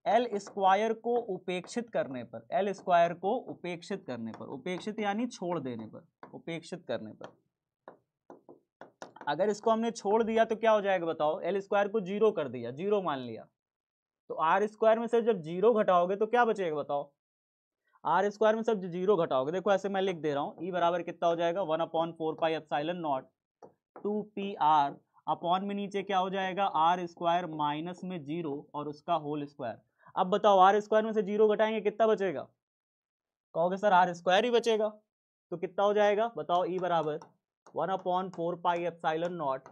l स्क्वायर को उपेक्षित करने पर, l स्क्वायर को उपेक्षित करने पर, उपेक्षित यानी छोड़ देने पर, उपेक्षित करने पर, अगर इसको हमने छोड़ दिया तो क्या हो जाएगा बताओ, l स्क्वायर को जीरो कर दिया, जीरो मान लिया, तो r स्क्वायर में से जब जीरो घटाओगे तो क्या बचेगा बताओ, r स्क्वायर में सब जीरो घटाओगे, देखो ऐसे मैं लिख दे रहा हूँ, e बराबर कितना हो जाएगा 1/4 एप्सिलॉन नॉट 2pr, अपॉन में नीचे क्या हो जाएगा r स्क्वायर माइनस में जीरो और उसका होल स्क्वायर। अब बताओ r स्क्वायर में से जीरो घटाएंगे कितना बचेगा, कहोगे सर r स्क्वायर ही बचेगा, तो कितना हो जाएगा बताओ, e बराबर 1/4 एप्सिलॉन नॉट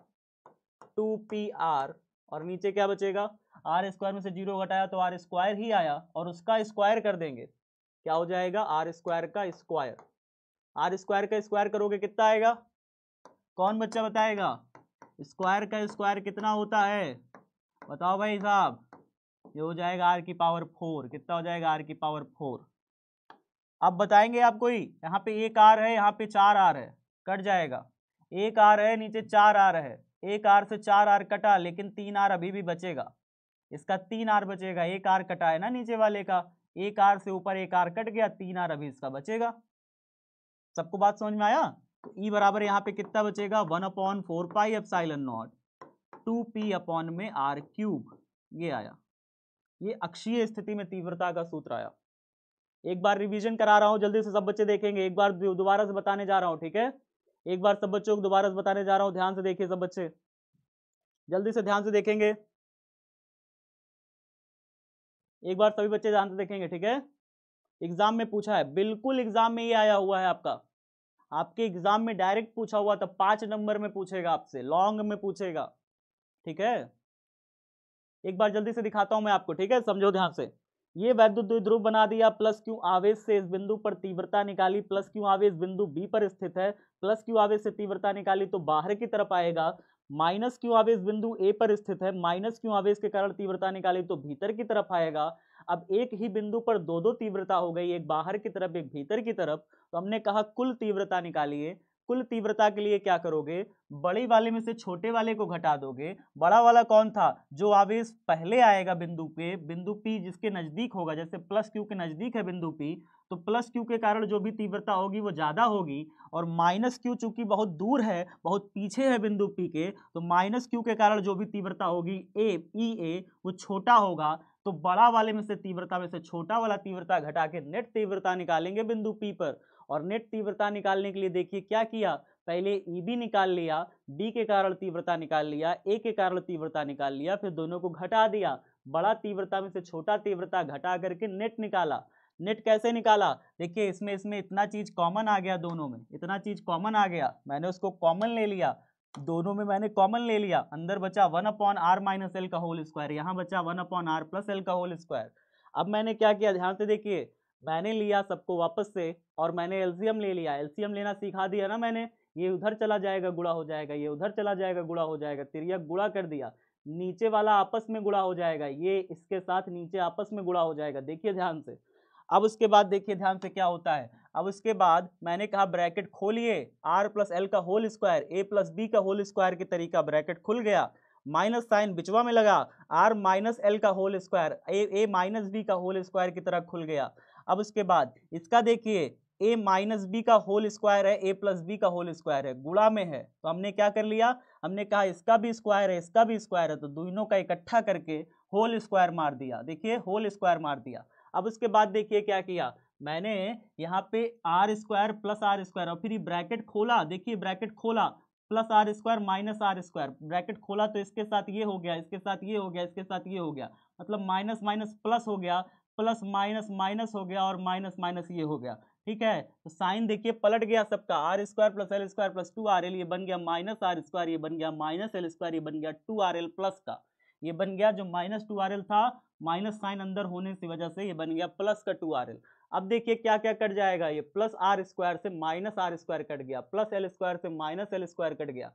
2pr, और नीचे क्या बचेगा, r स्क्वायर में से जीरो घटाया तो r स्क्वायर ही आया, और उसका स्क्वायर कर देंगे, क्या हो जाएगा r स्क्वायर का स्क्वायर, r स्क्वायर का स्क्वायर करोगे कितना आएगा, कौन बच्चा बताएगा, स्क्वायर का स्क्वायर कितना होता है बताओ भाई साहब, ये हो जाएगा r की पावर 4, कितना हो जाएगा r की पावर 4। अब बताएंगे आप कोई, यहाँ पे एक r है, यहाँ पे 4r है, कट जाएगा, एक r है नीचे 4r है, एक r से 4r कटा, लेकिन 3r अभी भी बचेगा, इसका 3r बचेगा, एक r कटा है ना नीचे वाले का, एक r से ऊपर एक r कट गया, 3r अभी इसका बचेगा। सबको बात समझ में आया, तो e बराबर यहाँ पे कितना बचेगा 1/4 एप्सिलॉन नॉट 2p अपॉन में r क्यूब, ये आया, ये अक्षीय स्थिति में तीव्रता का सूत्र आया। एक बार रिवीजन करा रहा हूं, जल्दी से सब बच्चे देखेंगे, एक बार दोबारा से बताने जा रहा हूं, ठीक है, एक बार सब बच्चों को दोबारा से बताने जा रहा हूं, ध्यान से देखिए सब बच्चे, जल्दी से ध्यान से देखेंगे, एक बार सभी बच्चे ध्यान से देखेंगे, ठीक है। एग्जाम में पूछा है, बिल्कुल एग्जाम में ये आया हुआ है आपका, आपके एग्जाम में डायरेक्ट पूछा हुआ था, 5 नंबर में पूछेगा आपसे, लॉन्ग में पूछेगा, ठीक है। एक बार जल्दी से दिखाता हूं मैं आपको, ठीक है, समझो ध्यान से। ये वैद्युत द्विध्रुव बना दिया, प्लस क्यू आवेश से इस बिंदु पर तीव्रता निकाली, प्लस क्यू आवेश बिंदु बी पर स्थित है, प्लस क्यू आवेश से तीव्रता निकाली तो बाहर की तरफ आएगा, माइनस क्यू आवेश बिंदु ए पर स्थित है, माइनस क्यू आवेश के कारण तीव्रता निकाली तो भीतर की तरफ आएगा। अब एक ही बिंदु पर दो दो तीव्रता हो गई, एक बाहर की तरफ एक भीतर की तरफ, तो हमने कहा कुल तीव्रता निकालिए। कुल तीव्रता के लिए क्या करोगे, बड़ी वाले में से छोटे वाले को घटा दोगे। बड़ा वाला कौन था, जो आवेश पहले आएगा बिंदु पे, बिंदु पी जिसके नजदीक होगा, जैसे प्लस क्यू के नजदीक है बिंदु पी, तो प्लस क्यू के कारण जो भी तीव्रता होगी वो ज्यादा होगी, और माइनस क्यू चूंकि बहुत दूर है, बहुत पीछे है बिंदु पी के, तो माइनस क्यू के कारण जो भी तीव्रता होगी ए वो छोटा होगा। तो बड़ा वाले में से तीव्रता में से छोटा वाला तीव्रता घटा के नेट तीव्रता निकालेंगे बिंदु पी पर। और नेट तीव्रता निकालने के लिए देखिए क्या किया, पहले ईबी निकाल लिया, बी के कारण तीव्रता निकाल लिया, ए के कारण तीव्रता निकाल लिया, फिर दोनों को घटा दिया, बड़ा तीव्रता में से छोटा तीव्रता घटा करके नेट निकाला। नेट कैसे निकाला, देखिए इसमें इतना चीज कॉमन आ गया, दोनों में इतना चीज कॉमन आ गया, मैंने उसको कॉमन ले लिया, दोनों में मैंने कॉमन ले लिया, अंदर बचा 1/r माइनस एल का होल स्क्वायर, यहाँ बचा 1/r प्लस एल का होल स्क्वायर। अब मैंने क्या किया, ध्यान से देखिए, मैंने लिया सबको वापस से और मैंने एलसीएम ले लिया, एलसीएम लेना सिखा दिया ना मैंने, ये उधर चला जाएगा गुणा हो जाएगा, ये उधर चला जाएगा गुणा हो जाएगा, तिर्यक गुणा कर दिया, नीचे वाला आपस में गुणा हो जाएगा, ये इसके साथ नीचे आपस में गुणा हो जाएगा, देखिए ध्यान से। अब उसके बाद देखिए ध्यान से क्या होता है, अब उसके बाद मैंने कहा ब्रैकेट खोलिए, आर प्लस एल का होल स्क्वायर ए प्लस बी का होल स्क्वायर की तरीका, ब्रैकेट खुल गया, माइनस साइन बिचवा में लगा, आर माइनस एल का होल स्क्वायर ए माइनस बी का होल स्क्वायर की तरह खुल गया। अब उसके बाद इसका देखिए, ए माइनस बी का होल स्क्वायर है, ए प्लस बी का होल स्क्वायर है, गुणा में है, तो हमने क्या कर लिया, हमने कहा इसका भी स्क्वायर है इसका भी स्क्वायर है, तो दोनों का इकट्ठा करके होल स्क्वायर मार दिया, देखिए होल स्क्वायर मार दिया। अब उसके बाद देखिए क्या किया, मैंने यहाँ पे R square plus R square और फिर ब्रैकेट खोला, देखिए ब्रैकेट खोला, plus R square minus R square, bracket खोला तो इसके साथ ये हो गया, इसके साथ ये हो गया, इसके साथ ये हो गया, मतलब माइनस माइनस प्लस हो गया, प्लस माइनस माइनस हो गया, और माइनस माइनस ये हो गया, ठीक है। तो साइन देखिए पलट गया सबका, R square plus L square plus 2rl, ये बन गया माइनस आर स्क्वायर, ये बन गया माइनस एल स्क्वायर, ये बन गया 2rl प्लस का, ये बन गया जो माइनस 2rl था, माइनस साइन अंदर होने की वजह से ये बन गया प्लस का 2rl। अब देखिए क्या क्या कट जाएगा, ये प्लस आर स्क्वायर से माइनस आर स्क्वायर कट गया, प्लस एल स्क्वायर से माइनस एल स्क्वायर कट गया,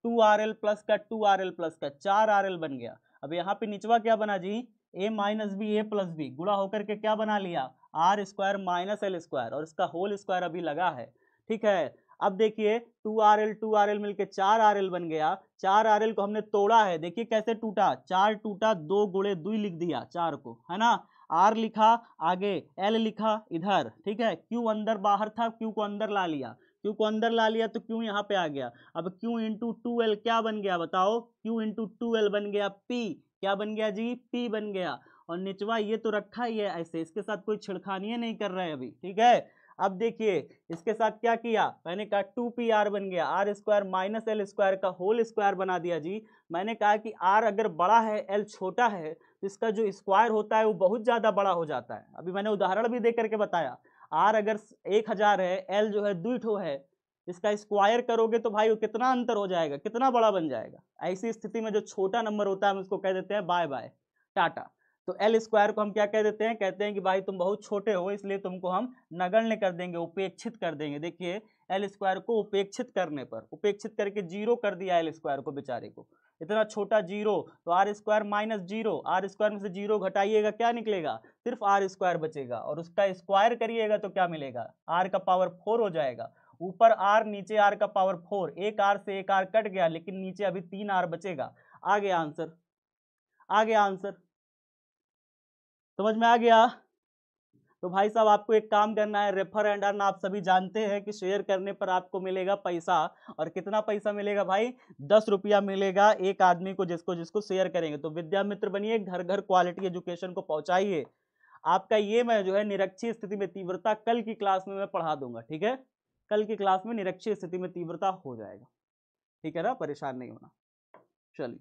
2rl प्लस का 2rl प्लस का 4rl बन गया। अब यहाँ पे निचवा क्या बना जी, A minus B A plus B गुणा होकर के क्या बना लिया, R square minus L square, और इसका होल स्क्वायर अभी लगा है, ठीक है। अब देखिए 2rl मिलके 4rl बन गया, 4rl को हमने तोड़ा है, देखिए कैसे टूटा, 4 टूटा, 2 गुणे 2 लिख दिया 4 को, है ना, r लिखा आगे, l लिखा इधर, ठीक है, q अंदर बाहर था, q को अंदर ला लिया, q को अंदर ला लिया तो q यहाँ पे आ गया। अब q इंटू 2l क्या बन गया बताओ, q इंटू 2l बन गया p, क्या बन गया जी, p बन गया। और निचवा ये तो रखा ही है ऐसे, इसके साथ कोई छिड़खानी नहीं कर रहे हैं अभी, ठीक है। अब देखिए इसके साथ क्या किया, मैंने कहा 2pr बन गया, R square minus L square का होल स्क्वायर बना दिया जी। मैंने कहा कि r अगर बड़ा है l छोटा है तो इसका जो स्क्वायर होता है वो बहुत ज्यादा बड़ा हो जाता है, अभी मैंने उदाहरण भी दे करके बताया, r अगर 1000 है, l जो है 2 है, इसका स्क्वायर करोगे तो भाई वो कितना अंतर हो जाएगा, कितना बड़ा बन जाएगा। ऐसी स्थिति में जो छोटा नंबर होता है हम उसको कह देते हैं बाय बाय टाटा। तो एल स्क्वायर को हम क्या कह देते हैं, कहते हैं कि भाई तुम बहुत छोटे हो इसलिए तुमको हम नगण्य कर देंगे, उपेक्षित कर देंगे। देखिए एल स्क्वायर को उपेक्षित करने पर, उपेक्षित करके जीरो कर दिया एल स्क्वायर को बेचारे को, इतना छोटा जीरो, तो R square minus zero, R square में से जीरो घटाइएगा क्या निकलेगा, सिर्फ आर स्क्वायर बचेगा, और उसका स्क्वायर करिएगा तो क्या मिलेगा, आर का पावर 4 हो जाएगा, ऊपर आर नीचे आर का पावर 4, एक आर से एक आर कट गया लेकिन नीचे अभी 3 आर बचेगा। आ गया आंसर, आ गया आंसर, समझ में आ गया। तो भाई साहब आपको एक काम करना है, रेफर एंड अर्न आप सभी जानते हैं कि शेयर करने पर आपको मिलेगा पैसा, और कितना पैसा मिलेगा भाई, 10 रुपया मिलेगा एक आदमी को जिसको जिसको शेयर करेंगे। तो विद्या मित्र बनिए, घर घर क्वालिटी एजुकेशन को पहुंचाइए। आपका ये मैं जो है निरक्षीय स्थिति में तीव्रता कल की क्लास में मैं पढ़ा दूंगा, ठीक है, कल की क्लास में निरक्षीय स्थिति में तीव्रता हो जाएगा, ठीक है ना, परेशान नहीं होना। चलिए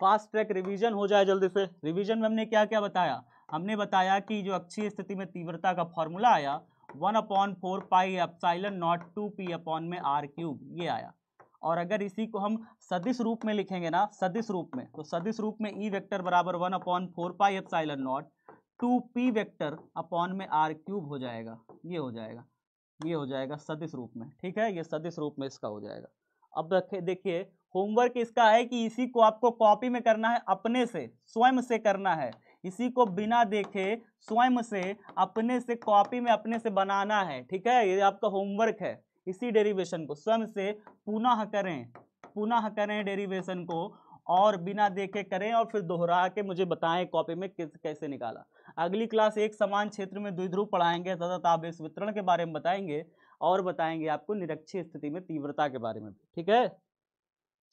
फास्ट ट्रैक रिवीजन हो जाए जल्दी से। रिवीजन में हमने क्या क्या बताया, हमने बताया कि जो अक्षीय स्थिति में तीव्रता का फॉर्मूला आया 1/4 pi epsilon not 2p upon में r क्यूब, ये आया। और अगर इसी को हम सदिश रूप में लिखेंगे ना, सदिश रूप में, तो सदिश रूप में ई वेक्टर बराबर 1/4πε0 2p वेक्टर अपॉन में r क्यूब हो जाएगा। ये हो जाएगा, ये हो जाएगा सदिश रूप में। ठीक है, ये सदिश रूप में इसका हो जाएगा। अब देखिए होमवर्क इसका है कि इसी को आपको कॉपी में करना है, अपने से स्वयं से करना है। इसी को बिना देखे स्वयं से अपने से कॉपी में अपने से बनाना है। ठीक है, ये आपका होमवर्क है। इसी डेरिवेशन को स्वयं से पुनः करें डेरिवेशन को, और बिना देखे करें और फिर दोहरा के मुझे बताएं कॉपी में कैसे निकाला। अगली क्लास एक समान क्षेत्र में द्विध्रुव पढ़ाएंगे तथा तापेश वितरण के बारे में बताएंगे, और बताएंगे आपको निरक्षीय स्थिति में तीव्रता के बारे में। ठीक है,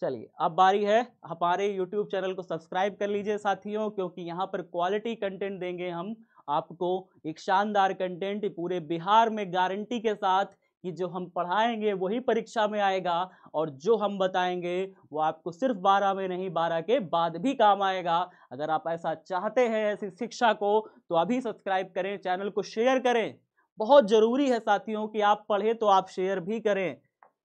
चलिए अब बारी है, हमारे YouTube चैनल को सब्सक्राइब कर लीजिए साथियों, क्योंकि यहाँ पर क्वालिटी कंटेंट देंगे हम आपको, एक शानदार कंटेंट पूरे बिहार में गारंटी के साथ कि जो हम पढ़ाएंगे वही परीक्षा में आएगा, और जो हम बताएंगे वो आपको सिर्फ 12 में नहीं 12 के बाद भी काम आएगा। अगर आप ऐसा चाहते हैं ऐसी शिक्षा को, तो अभी सब्सक्राइब करें, चैनल को शेयर करें। बहुत जरूरी है साथियों कि आप पढ़े तो आप शेयर भी करें।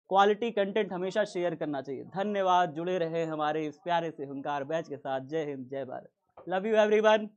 क्वालिटी कंटेंट हमेशा शेयर करना चाहिए। धन्यवाद, जुड़े रहे हमारे इस प्यारे से हुंकार बैच के साथ। जय हिंद, जय भारत, लव यू एवरीवन।